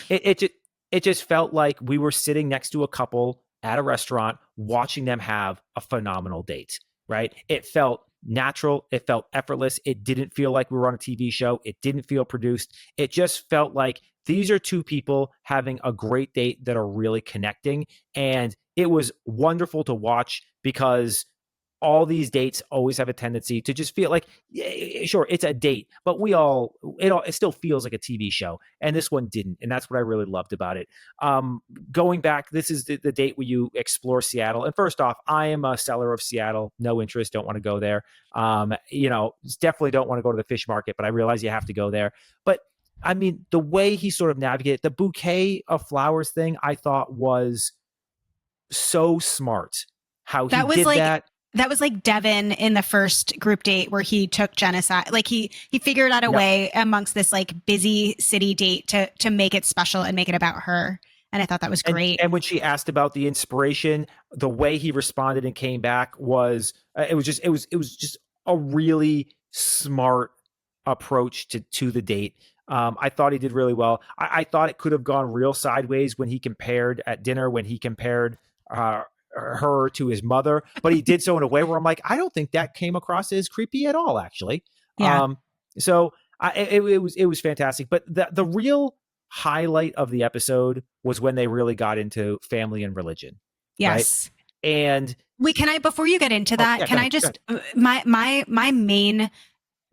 it just felt like we were sitting next to a couple at a restaurant watching them have a phenomenal date, right? It felt natural. It felt effortless. It didn't feel like we were on a TV show. It didn't feel produced. It just felt like these are two people having a great date that are really connecting. And it was wonderful to watch, because all these dates always have a tendency to just feel like, sure, it's a date, but it still feels like a TV show. And this one didn't. And that's what I really loved about it. Going back, this is the date where you explore Seattle. And first off, I am a seller of Seattle. No interest. Don't want to go there. Definitely don't want to go to the fish market, but I realize you have to go there. But I mean, the way he sort of navigated the bouquet of flowers thing, I thought was so smart. How he did that. That was like Devin in the first group date where he took Jenn aside. Like he figured out a way amongst this like busy city date to make it special and make it about her. And I thought that was great. And when she asked about the inspiration, the way he responded and came back was it was just a really smart approach to the date. I thought he did really well. I thought it could have gone real sideways when he compared her to his mother, but he did so in a way where I'm like, I don't think that came across as creepy at all, actually. Yeah. It was fantastic. But the real highlight of the episode was when they really got into family and religion. Yes. Right? And before you get into that,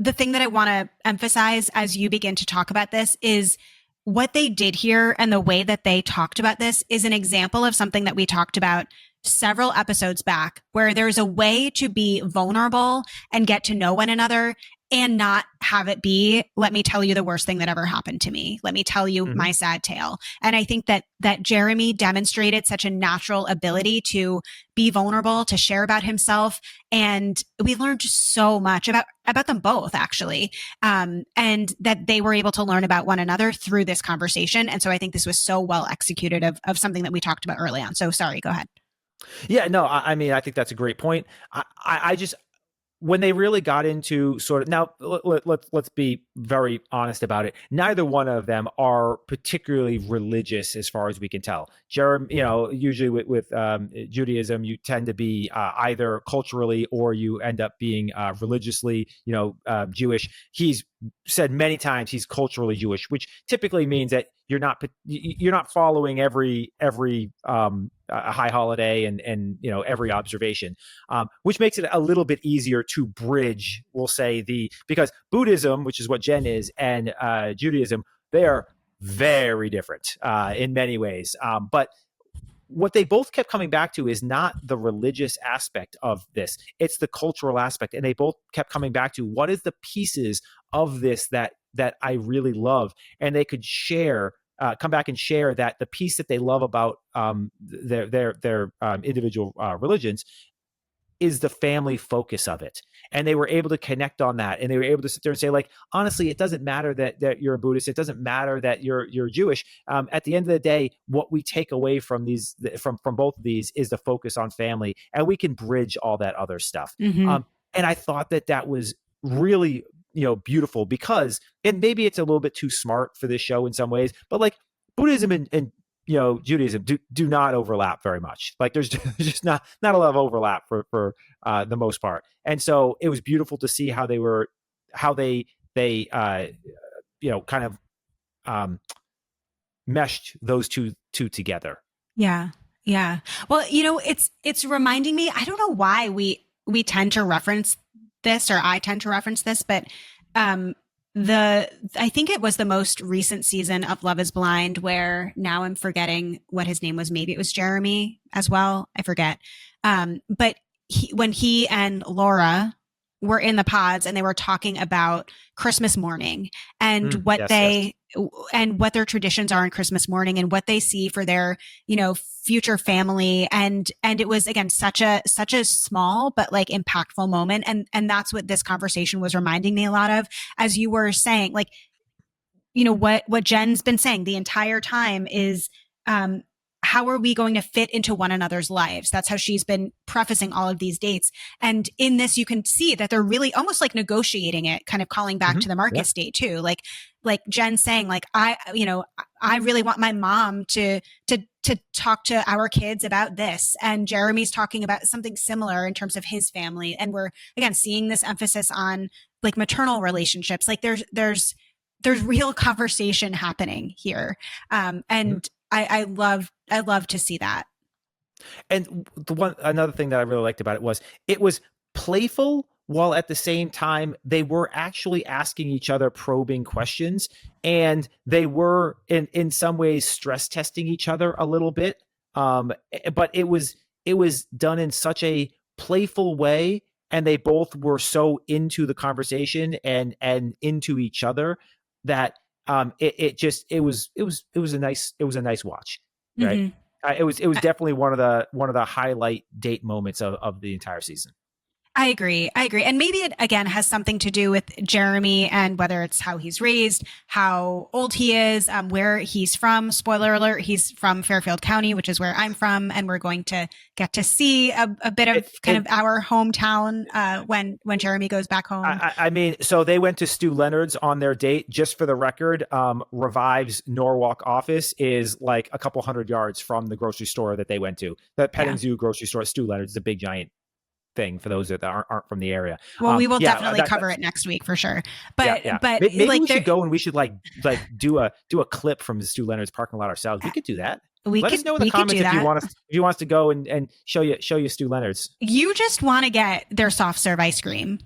the thing that I want to emphasize as you begin to talk about this is what they did here, and the way that they talked about this is an example of something that we talked about several episodes back, where there's a way to be vulnerable and get to know one another and not have it be, let me tell you the worst thing that ever happened to me. Let me tell you my sad tale. And I think that Jeremy demonstrated such a natural ability to be vulnerable, to share about himself. And we learned so much about them both, actually. And that they were able to learn about one another through this conversation. And so I think this was so well executed of something that we talked about early on. So sorry, go ahead. Yeah, no, I mean, I think that's a great point. I just, when they really got into sort of now, let's be very honest about it. Neither one of them are particularly religious, as far as we can tell. Jeremy, usually with Judaism, you tend to be either culturally or you end up being religiously, Jewish. He's said many times he's culturally Jewish, which typically means that you're not following every high holiday and every observation, which makes it a little bit easier to bridge. We'll say because Buddhism, which is what Jenn is, and Judaism, they are very different in many ways. But what they both kept coming back to is not the religious aspect of this, it's the cultural aspect. And they both kept coming back to what is the pieces of this that I really love. And they could come back and share that the piece that they love about their individual religions is the family focus of it. And they were able to connect on that. And they were able to sit there and say, like, honestly, it doesn't matter that you're a Buddhist. It doesn't matter that you're Jewish. At the end of the day, what we take away from from both of these is the focus on family, and we can bridge all that other stuff. Mm-hmm. And I thought that was really, beautiful, because, and maybe it's a little bit too smart for this show in some ways, but like Buddhism and Judaism do not overlap very much. Like there's just not a lot of overlap for the most part. And so it was beautiful to see how they kind of meshed those two together. Yeah. Yeah. Well, it's reminding me, I don't know why we tend to reference this, or I tend to reference this, but I think it was the most recent season of Love is Blind, where now I'm forgetting what his name was. Maybe it was Jeremy as well. I forget. But when he and Laura were in the pods and they were talking about Christmas morning and what their traditions are on Christmas morning and what they see for their, future family. And it was, again, such a small, but like impactful moment. And that's what this conversation was reminding me a lot of, as you were saying, like, what Jenn's been saying the entire time is, how are we going to fit into one another's lives? That's how she's been prefacing all of these dates. And in this, you can see that they're really almost like negotiating it, kind of calling back to the Marcus date too. Like Jenn saying, like, I really want my mom to talk to our kids about this. And Jeremy's talking about something similar in terms of his family. And we're, again, seeing this emphasis on like maternal relationships. Like there's real conversation happening here. And I love to see that. And another thing that I really liked about it was playful, while at the same time they were actually asking each other probing questions, and they were in some ways stress testing each other a little bit. But it was done in such a playful way, and they both were so into the conversation and into each other that it was a nice watch, right? Mm-hmm. It was definitely one of the highlight date moments of the entire season. I agree. And maybe it, again, has something to do with Jeremy and whether it's how he's raised, how old he is, where he's from. Spoiler alert, he's from Fairfield County, which is where I'm from. And we're going to get to see a bit of of our hometown when Jeremy goes back home. I mean, so they went to Stu Leonard's on their date. Just for the record, Revive's Norwalk office is like a couple hundred yards from the grocery store that they went to. The Petting Zoo grocery store at Stu Leonard's is a big, giant thing for those that aren't from the area. Well, we will definitely cover it next week for sure. But but maybe like, we should go and we should like do a clip from the Stu Leonard's parking lot ourselves. We could do that. Let us know in the comments if you want us to go and show you Stu Leonard's. You just want to get their soft serve ice cream.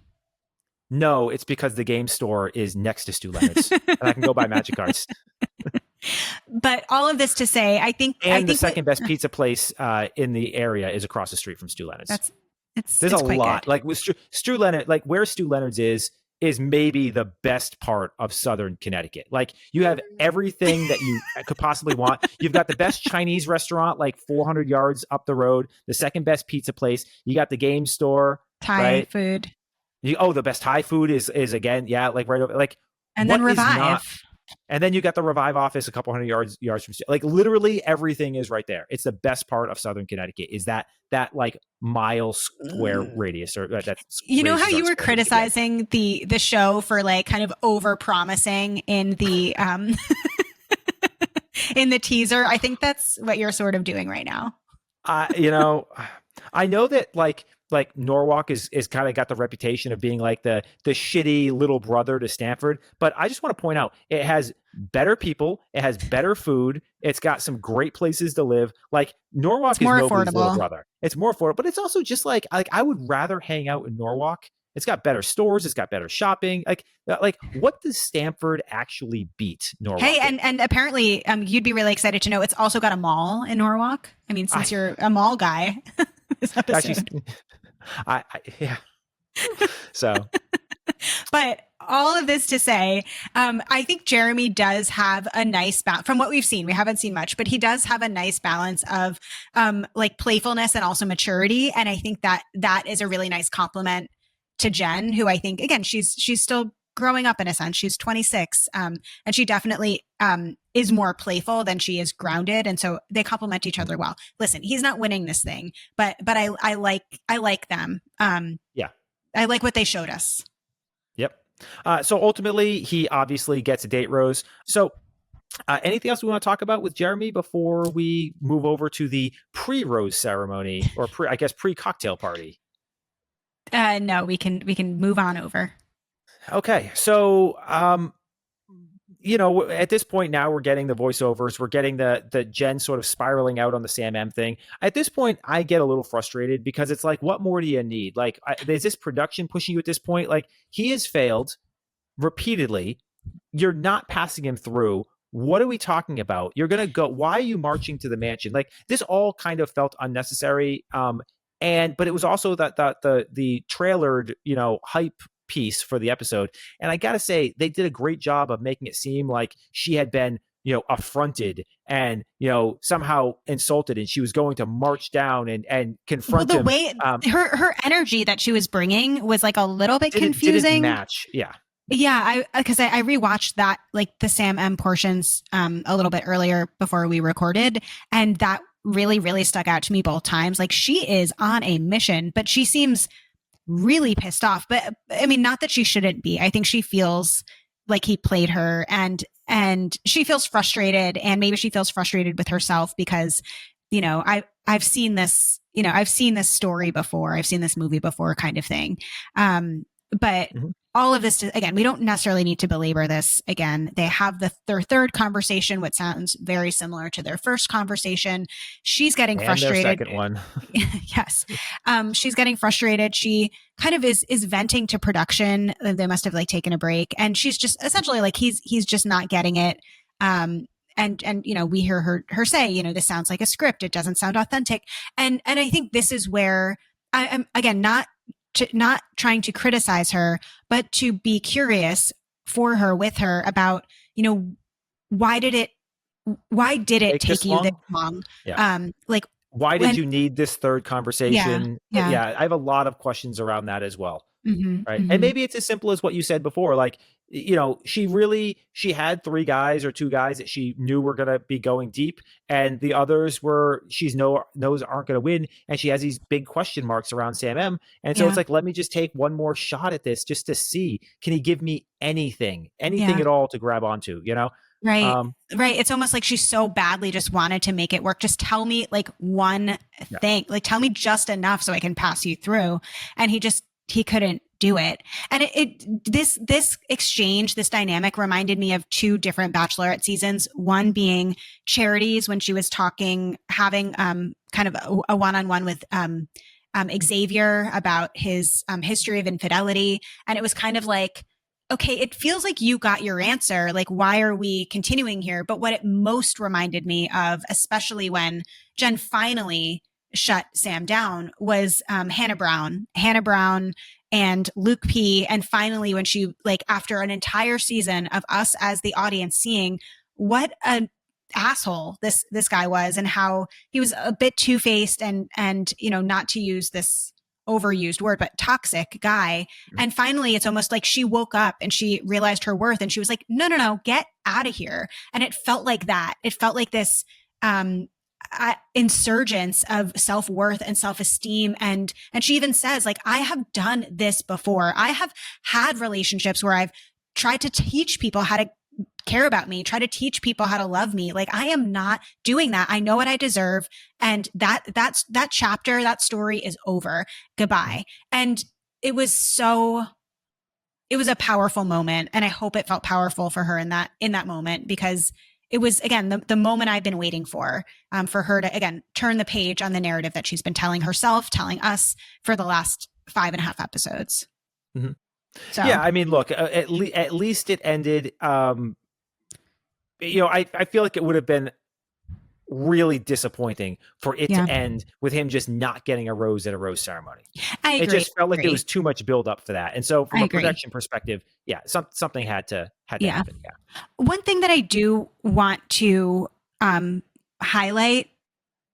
No, it's because the game store is next to Stu Leonard's and I can go buy Magic cards. But all of this to say, I think the second best pizza place in the area is across the street from Stu Leonard's. There's a lot. Good. Like with Stu Leonard, like where Stu Leonard's is maybe the best part of Southern Connecticut. Like you have everything that you could possibly want. You've got the best Chinese restaurant, like 400 yards up the road, the second best pizza place. You got the game store, Thai food. The best Thai food is again, like right over, like, and then Revive. And then you got the Revive office a couple hundred yards from, like, literally everything is right there. It's the best part of Southern Connecticut, is that like mile square radius, or that You know radius how is you were square meters again. criticizing the show for like kind of over promising in the in the teaser? I think that's what you're sort of doing right now. You know, I know that like Norwalk is kind of got the reputation of being like the shitty little brother to Stanford, but I just want to point out it has better people, it has better food, it's got some great places to live. Like, It's Norwalk is more nobody's little affordable. brother. It's more affordable, but it's also just like I would rather hang out in Norwalk. It's got better stores, it's got better shopping. Like what does Stanford actually beat Hey, Norwalk in? and apparently, you'd be really excited to know it's also got a mall in Norwalk. I mean, I since you're a mall guy, this actually episode. yeah. So But all of this to say, I think Jeremy does have a nice balance from what we've seen. We haven't seen much, but he does have a nice balance of like playfulness and also maturity. And I think that that is a really nice compliment to Jenn, who I think, again, she's still growing up in a sense. She's 26, and she definitely is more playful than she is grounded, and so they complement each other well. Listen, he's not winning this thing, but I like them. yeah. I like what they showed us. Yep. So ultimately, he obviously gets a date rose. So anything else we want to talk about with Jeremy before we move over to the pre-rose ceremony, or I guess pre-cocktail party? No, we can move on over. Okay. So at this point now we're getting the voiceovers, we're getting the Jen sort of spiraling out on the Sam M thing. At this point, I get a little frustrated because it's like, what more do you need? Like, is this production pushing you at this point? Like, he has failed repeatedly. You're not passing him through. What are we talking about? You're gonna go. Why are you marching to the mansion? Like, this all kind of felt unnecessary. But it was also that the trailered, hype piece for the episode. And I gotta say, they did a great job of making it seem like she had been, affronted and, somehow insulted, and she was going to march down and Well, confront the him. way her energy that she was bringing was like a little bit Didn't confusing. match. Yeah. Yeah, I rewatched that, like the Sam M portions a little bit earlier before we recorded, and that really really stuck out to me both times. Like, she is on a mission, but she seems really pissed off. But I mean, not that she shouldn't be. I think she feels like he played her, and she feels frustrated, and maybe she feels frustrated with herself because, I've seen this, I've seen this story before, I've seen this movie before, kind of thing. But Mhm. all of this, again, we don't necessarily need to belabor this again. They have their third conversation, what sounds very similar to their first conversation. She's getting And their frustrated. second one. Yes. She's getting frustrated. She kind of is venting to production. They must have like taken a break, and she's just essentially like, he's just not getting it. And we hear her say, this sounds like a script. It doesn't sound authentic. And I think this is where I'm, again, not trying to criticize her, but to be curious for her, with her, about, why did it Take take this you this long? long? Yeah. Like, Why did when, you need this third yeah, conversation? yeah. Yeah, I have a lot of questions around that as well. Mm-hmm, Right. And mm-hmm. maybe it's as simple as what you said before. Like, she had three guys or two guys that she knew were going to be going deep, and the others were, knows aren't going to win. And she has these big question marks around Sam M. And so it's Yeah, like, let me just take one more shot at this just to see, can he give me anything yeah. at all to grab onto? Right. Um, Right. It's almost like she so badly just wanted to make it work. Just tell me like one yeah. thing, like tell me just enough so I can pass you through. And he couldn't do it. And this exchange, this dynamic reminded me of two different Bachelorette seasons. One being Charities, when she was having kind of a one-on-one with Xavier about his history of infidelity. And it was kind of like, okay, it feels like you got your answer. Like, why are we continuing here? But what it most reminded me of, especially when Jenn finally shut Sam down, was Hannah Brown. Hannah Brown and Luke P. And finally, when she, like, after an entire season of us as the audience seeing what an asshole this guy was, and how he was a bit two-faced, and not to use this overused word, but toxic guy. And finally, it's almost like she woke up and she realized her worth and she was like, no, no, no, get out of here. And it felt like that. It felt like this, insurgence of self-worth and self-esteem. And she even says, like, I have done this before. I have had relationships where I've tried to teach people how to care about me, try to teach people how to love me. Like, I am not doing that. I know what I deserve. And that chapter, that story is over. Goodbye. And it was a powerful moment. And I hope it felt powerful for her in that moment, because it was, again, the moment I've been waiting for her to, again, turn the page on the narrative that she's been telling herself, telling us for the last 5.5 episodes. Mm-hmm. So, yeah, I mean, look, at least it ended. I feel like it would have been really disappointing for it to end with him just not getting a rose at a rose ceremony. I agree. It just felt like there was too much build up for that. And so from a production perspective, something had to happen. Yeah. One thing that I do want to highlight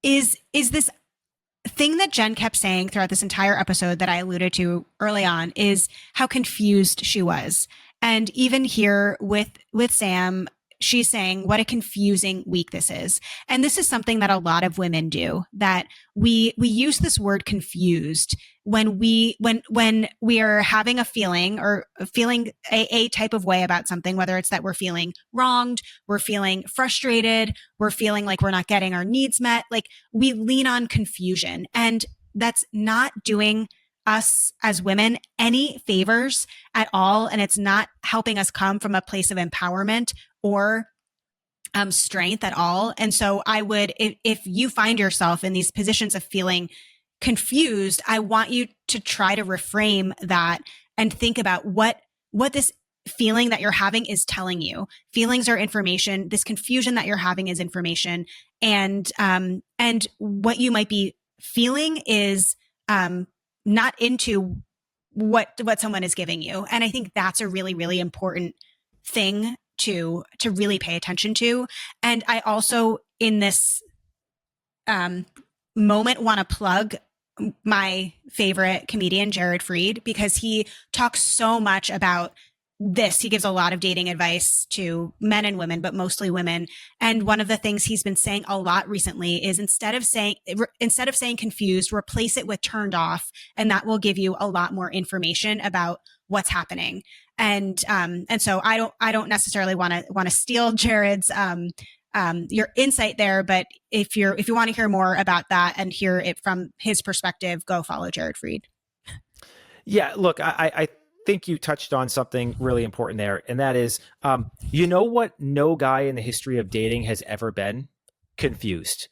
is this thing that Jenn kept saying throughout this entire episode that I alluded to early on, is how confused she was. And even here with Sam, she's saying what a confusing week this is. And this is something that a lot of women do, that we use this word confused when we are having a feeling or feeling a type of way about something, whether it's that we're feeling wronged, we're feeling frustrated, we're feeling like we're not getting our needs met. Like, we lean on confusion, and that's not doing us as women any favors at all. And it's not helping us come from a place of empowerment or strength at all. And so I would, if you find yourself in these positions of feeling confused, I want you to try to reframe that and think about what this feeling that you're having is telling you. Feelings are information. This confusion that you're having is information. And what you might be feeling is not into what someone is giving you. And I think that's a really, really important thing to really pay attention to. And I also, in this moment, want to plug my favorite comedian, Jared Freed, because he talks so much about this. He gives a lot of dating advice to men and women, but mostly women. And one of the things he's been saying a lot recently is instead of saying confused, replace it with turned off. And that will give you a lot more information about what's happening. And so I don't necessarily want to steal Jared's, your insight there, but if you want to hear more about that and hear it from his perspective, go follow Jared Freed. Yeah, look, I think you touched on something really important there, and that is, what no guy in the history of dating has ever been? Confused.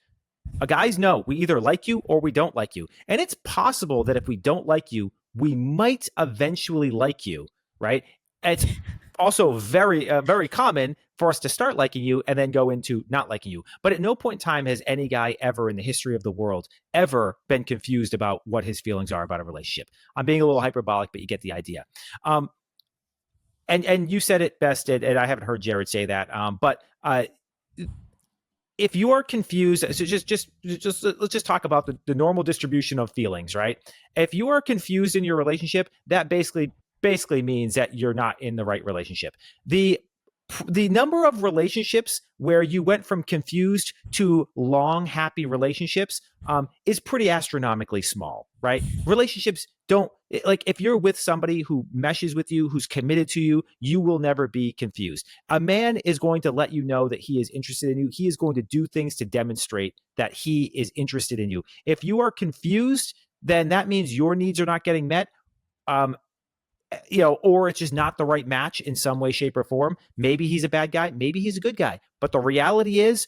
Guys know we either like you or we don't like you, and it's possible that if we don't like you, we might eventually like you, right? It's also very, very common for us to start liking you and then go into not liking you. But at no point in time has any guy ever in the history of the world ever been confused about what his feelings are about a relationship. I'm being a little hyperbolic, but you get the idea. And you said it best, and I haven't heard Jared say that. But if you are confused, so just let's just talk about the normal distribution of feelings, right? If you are confused in your relationship, that basically means that you're not in the right relationship. The number of relationships where you went from confused to long, happy relationships is pretty astronomically small, right? Relationships don't, like, if you're with somebody who meshes with you, who's committed to you, you will never be confused. A man is going to let you know that he is interested in you. He is going to do things to demonstrate that he is interested in you. If you are confused, then that means your needs are not getting met. Or it's just not the right match in some way, shape, or form. Maybe he's a bad guy. Maybe he's a good guy. But the reality is,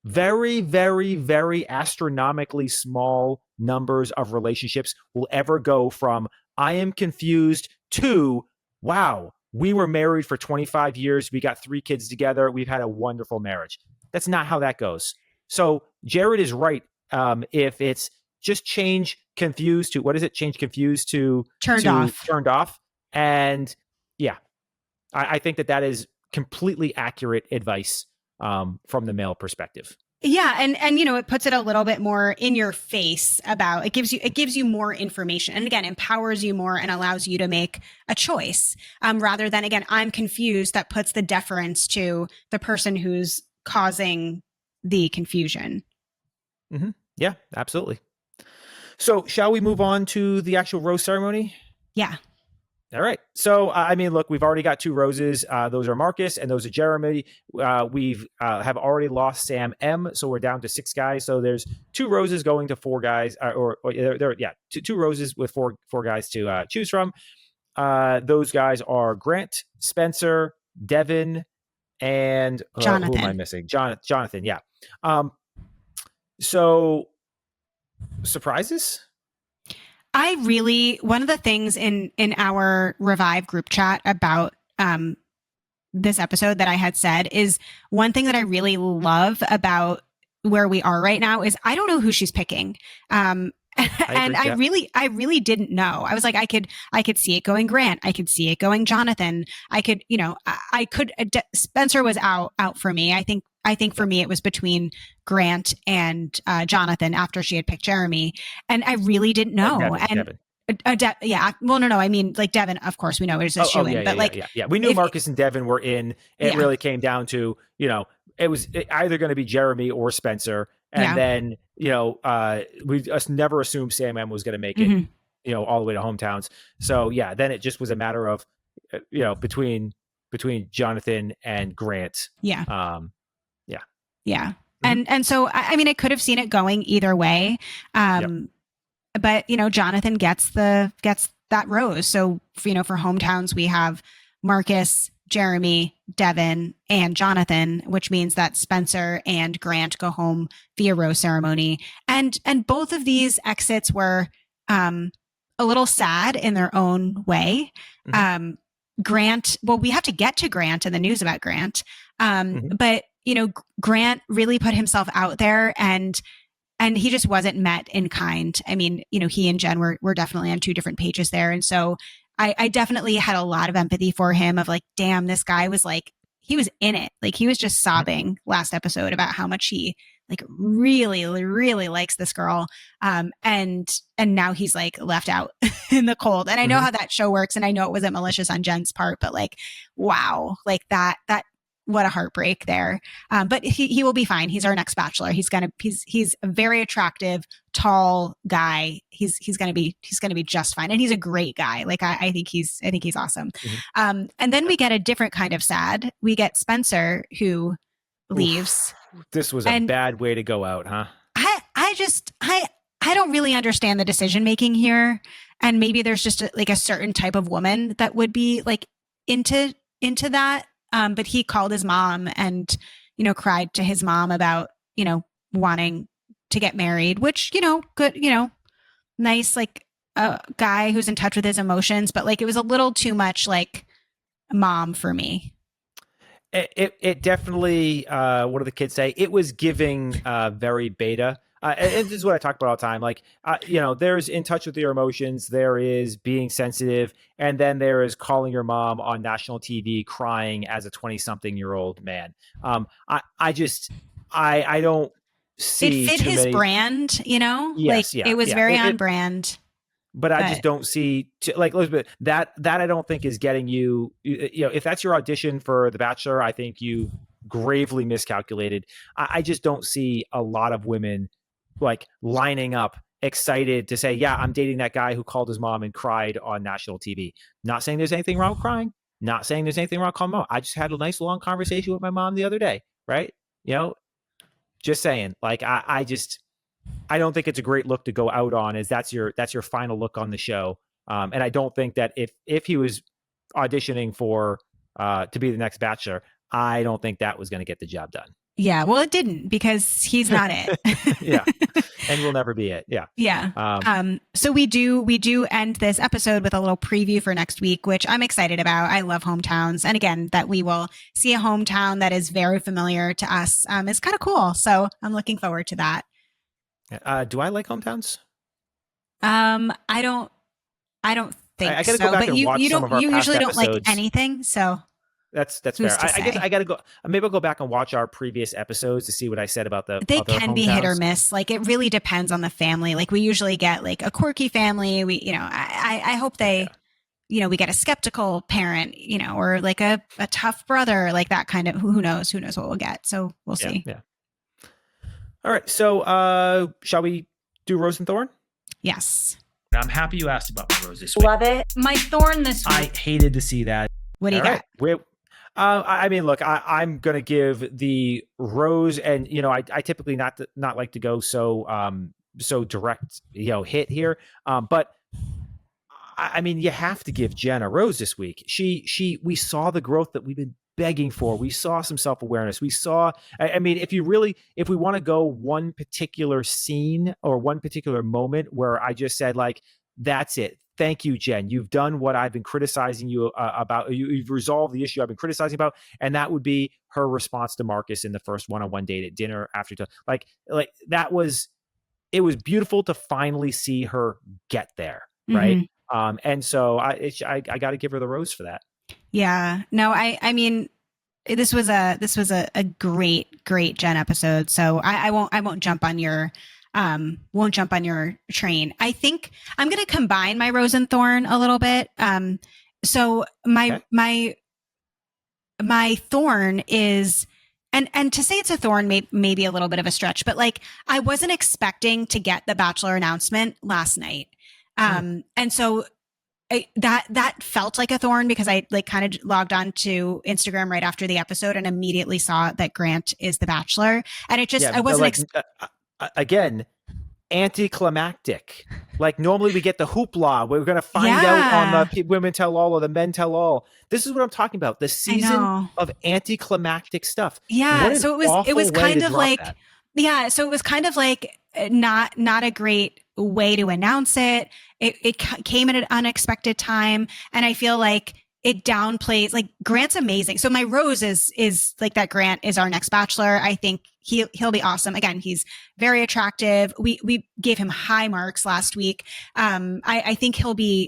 very, very, very astronomically small numbers of relationships will ever go from I am confused to, wow, we were married for 25 years. We got 3 kids together. We've had a wonderful marriage. That's not how that goes. So Jared is right. If it's just change confused to, what is it? Change confused to turned off. And yeah, I think that is completely accurate advice from the male perspective. Yeah, and it puts it a little bit more in your face about it gives you more information, and again empowers you more and allows you to make a choice, rather than, again, I'm confused, that puts the deference to the person who's causing the confusion. Yeah, absolutely. So, shall we move on to the actual rose ceremony? Yeah. All right. So, I mean, look, we've already got two roses. Those are Marcus and those are Jeremy. We've have already lost Sam M, so we're down to 6 guys. So there's two roses going to 4 guys, or there, two roses with four guys to choose from. Those guys are Grant, Spencer, Devin, and who am I Jonathan. missing? Jonathan. Yeah. So surprises. One of the things in our Revive group chat about this episode that I had said is, one thing that I really love about where we are right now is I don't know who she's picking. And agree, yeah. I really didn't know. I was like, I could see it going Grant. I could see it going Jonathan. I could, I could, Spencer was out for me. I think for me, it was between Grant and Jonathan after she had picked Jeremy. And I really didn't know. Devin. Yeah. Well, no. I mean, like Devin, of course, we know is a shoe in, but like, yeah. We knew if, Marcus and Devin were in. It yeah, really came down to, it was either going to be Jeremy or Spencer. And yeah, then, we just never assumed Sam M was going to make it, all the way to hometowns. So yeah, then it just was a matter of, between Jonathan and Grant. yeah, Yeah. yeah. And so, I mean, I could have seen it going either way. Yep. But Jonathan gets that rose. So for hometowns, we have Marcus, Jeremy, Devin, and Jonathan, which means that Spencer and Grant go home via rose ceremony. And both of these exits were a little sad in their own way. Grant, well, we have to get to Grant and the news about Grant. But Grant really put himself out there, and he just wasn't met in kind. I mean, he and Jenn were definitely on two different pages there. And so I definitely had a lot of empathy for him, of like, damn, this guy was like, he was in it. Like, he was just sobbing last episode about how much he like really, really likes this girl. And now he's like left out in the cold. And I know how that show works, and I know it wasn't malicious on Jenn's part, but like, wow, like that what a heartbreak there. But he will be fine. He's our next bachelor. He's a very attractive, tall guy. He's gonna be just fine. And he's a great guy. Like I think he's awesome. And then we get a different kind of sad. We get Spencer, who leaves. This was a bad way to go out, huh? I don't really understand the decision making here. And maybe there's just a certain type of woman that would be like into that. But he called his mom and, cried to his mom about, wanting to get married, which, good, nice, like a guy who's in touch with his emotions. But like, it was a little too much like mom for me. It definitely, what do the kids say? It was giving very beta. And this is what I talk about all the time. Like, there's in touch with your emotions. There is being sensitive. And then there is calling your mom on national TV crying as a 20-something-year-old man. I don't see it fit his brand, Yes, like it was very on brand. But I just don't see, like, Elizabeth, that I don't think is getting you, if that's your audition for The Bachelor, I think you gravely miscalculated. I just don't see a lot of women like lining up excited to say, yeah, I'm dating that guy who called his mom and cried on national TV. Not saying there's anything wrong with crying. Not saying there's anything wrong with calling mom. I just had a nice long conversation with my mom the other day, right? Just saying, like, I don't think it's a great look to go out on, as that's your final look on the show. And I don't think that if he was auditioning for to be the next Bachelor, I don't think that was going to get the job done. Yeah, well, it didn't, because he's not it. Yeah, and will never be it. Yeah, yeah. So we do end this episode with a little preview for next week, which I'm excited about. I love hometowns, and again, that we will see a hometown that is very familiar to us is kind of cool. So I'm looking forward to that. Do I like hometowns? I don't think I gotta so. go back But and watch some of our you past usually don't like episodes. anything, so. That's Who's fair. to I guess say? I gotta go. Maybe I'll go back and watch our previous episodes to see what I said about the They other can be hit or hometowns. miss. Like it really depends on the family. Like we usually get like a quirky family. I hope they, Yeah, we get a skeptical parent, or like a tough brother, like that kind of, who knows what we'll get. So we'll yeah, see. yeah. All right. So, shall we do Rose and Thorn? Yes. I'm happy you asked about my rose this week. Love it. My thorn this week. I hated to see that. What do you All right. got? I mean, look, I'm gonna give the rose, and I typically not like to go so direct, hit here. But I mean, you have to give Jenn a rose this week. We saw the growth that we've been begging for. We saw some self-awareness. We saw, I mean, if we want to go one particular scene or one particular moment where I just said, like, that's it. Thank you, Jenn. You've done what I've been criticizing you about. You've resolved the issue I've been criticizing about, and that would be her response to Marcus in the first one-on-one date at dinner after. Like that was, it was beautiful to finally see her get there, right? Mm-hmm. And so I got to give her the rose for that. Yeah. No, I mean, this was a great Jen episode. So I won't jump on your train. I think I'm going to combine my rose and thorn a little bit. So Okay. my thorn is, and to say it's a thorn may be a little bit of a stretch, but like I wasn't expecting to get the Bachelor announcement last night. And so that felt like a thorn because I like kind of logged on to Instagram right after the episode and immediately saw that Grant is the Bachelor. And it just, Yeah, I wasn't, again, anticlimactic. Like normally we get the hoopla. We're going to find out yeah, on the women tell all or the men tell all. This is what I'm talking about. The I season know. of anticlimactic stuff. Yeah. What an So it awful was way kind to of drop like, that. yeah. So it was kind of like not a great way to announce it. It came at an unexpected time. And I feel like it downplays, like Grant's amazing. So my rose is like that Grant is our next Bachelor. I think he'll be awesome. Again, he's very attractive. We gave him high marks last week. I think he'll be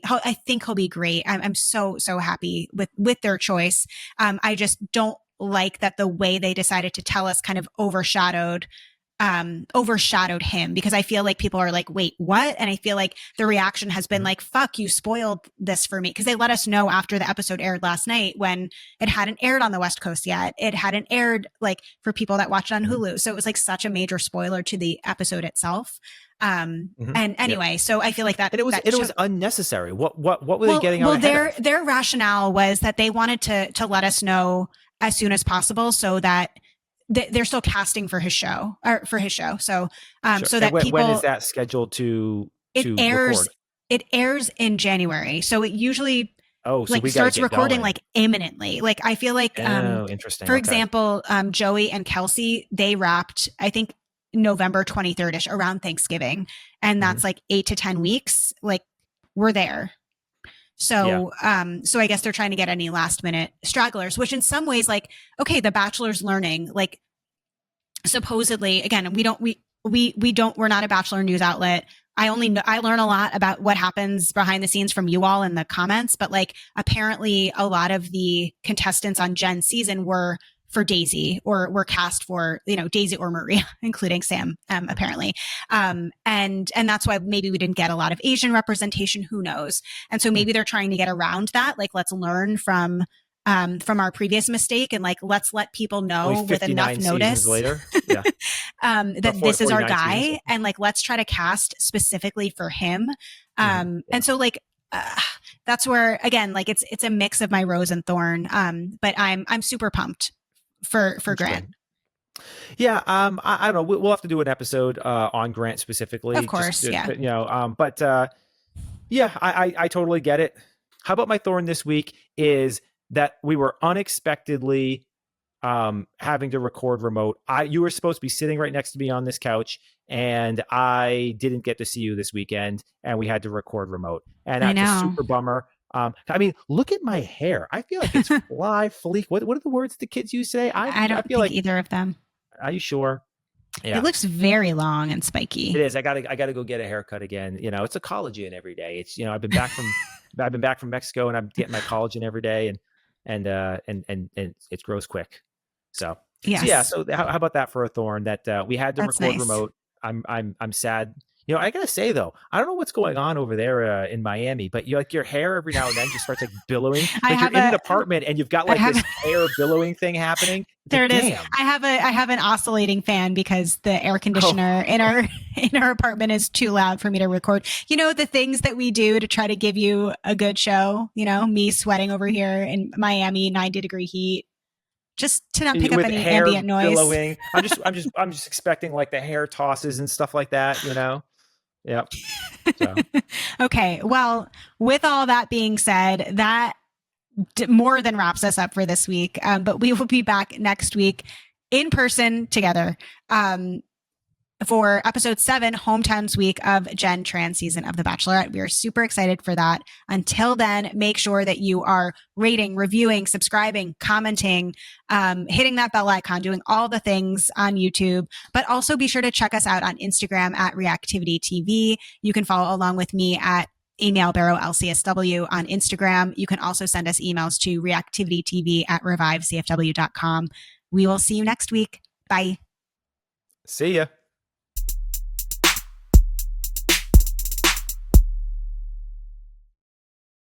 great. I'm so happy with their choice. I just don't like that the way they decided to tell us kind of overshadowed him, because I feel like people are like, wait, what? And I feel like the reaction has been like, fuck, you spoiled this for me. Because they let us know after the episode aired last night when it hadn't aired on the West Coast yet. It hadn't aired like for people that watched on Hulu. So it was like such a major spoiler to the episode itself. And anyway, so I feel like that, and it was unnecessary. What were they getting out ahead of? Their rationale was that they wanted to let us know as soon as possible so that they're still casting for his show. So, so that when is that scheduled to record? It airs in January. So it usually so like we starts recording going. like imminently. Like I feel like, interesting. For example, Joey and Kelsey, they wrapped, I think November 23rd ish, around Thanksgiving. And that's like 8 to 10 weeks. Like we're there. So, so I guess they're trying to get any last minute stragglers, which in some ways, like, okay, the Bachelor's learning, like supposedly, again, we're not a Bachelor news outlet. I learn a lot about what happens behind the scenes from you all in the comments, but like apparently a lot of the contestants on Jen's season were for Daisy or were cast for, Daisy or Maria, including Sam, apparently. And that's why maybe we didn't get a lot of Asian representation. Who knows? And so maybe they're trying to get around that. Like, let's learn from our previous mistake and like, let's let people know with enough notice later. that this is our guy. And like, let's try to cast specifically for him. And so like, that's where, again, like it's a mix of my rose and thorn. But I'm super pumped for Grant. Yeah. I don't know. We'll have to do an episode on Grant specifically. Of course. Yeah. I totally get it. How about my thorn this week is that we were unexpectedly having to record remote. You were supposed to be sitting right next to me on this couch, and I didn't get to see you this weekend, and we had to record remote. And that's a super bummer. I mean, look at my hair. I feel like it's fly, fleek. What are the words the kids use today? I don't think like either of them. Are you sure? Yeah. It looks very long and spiky. It is. I gotta go get a haircut again. It's a collagen every day. It's I've been back from Mexico, and I'm getting my collagen every day, and and it grows quick. So yeah. Yes, So how about that for a thorn that we had to that's record nice. remote? I'm sad. I gotta say though, I don't know what's going on over there in Miami, but your hair every now and then just starts like billowing. I Like you're have in an a, apartment and you've got I like have, this hair billowing thing happening. It's there like, it is. damn. I have an oscillating fan because the air Oh, conditioner in our apartment is too loud for me to record. You know, the things that we do to try to give you a good show, me sweating over here in Miami, 90-degree heat, just to not pick up with any hair ambient noise. billowing. I'm just expecting like the hair tosses and stuff like that. Yep. So Okay. Well, with all that being said, that more than wraps us up for this week. But we will be back next week in person together for episode 7, Hometowns Week of Jenn Tran's season of The Bachelorette. We are super excited for that. Until then, make sure that you are rating, reviewing, subscribing, commenting, hitting that bell icon, doing all the things on YouTube. But also be sure to check us out on Instagram at Reactivity TV. You can follow along with me at Email Barrow LCSW on Instagram. You can also send us emails to reactivitytv at revivecfw.com. We will see you next week. Bye. see ya.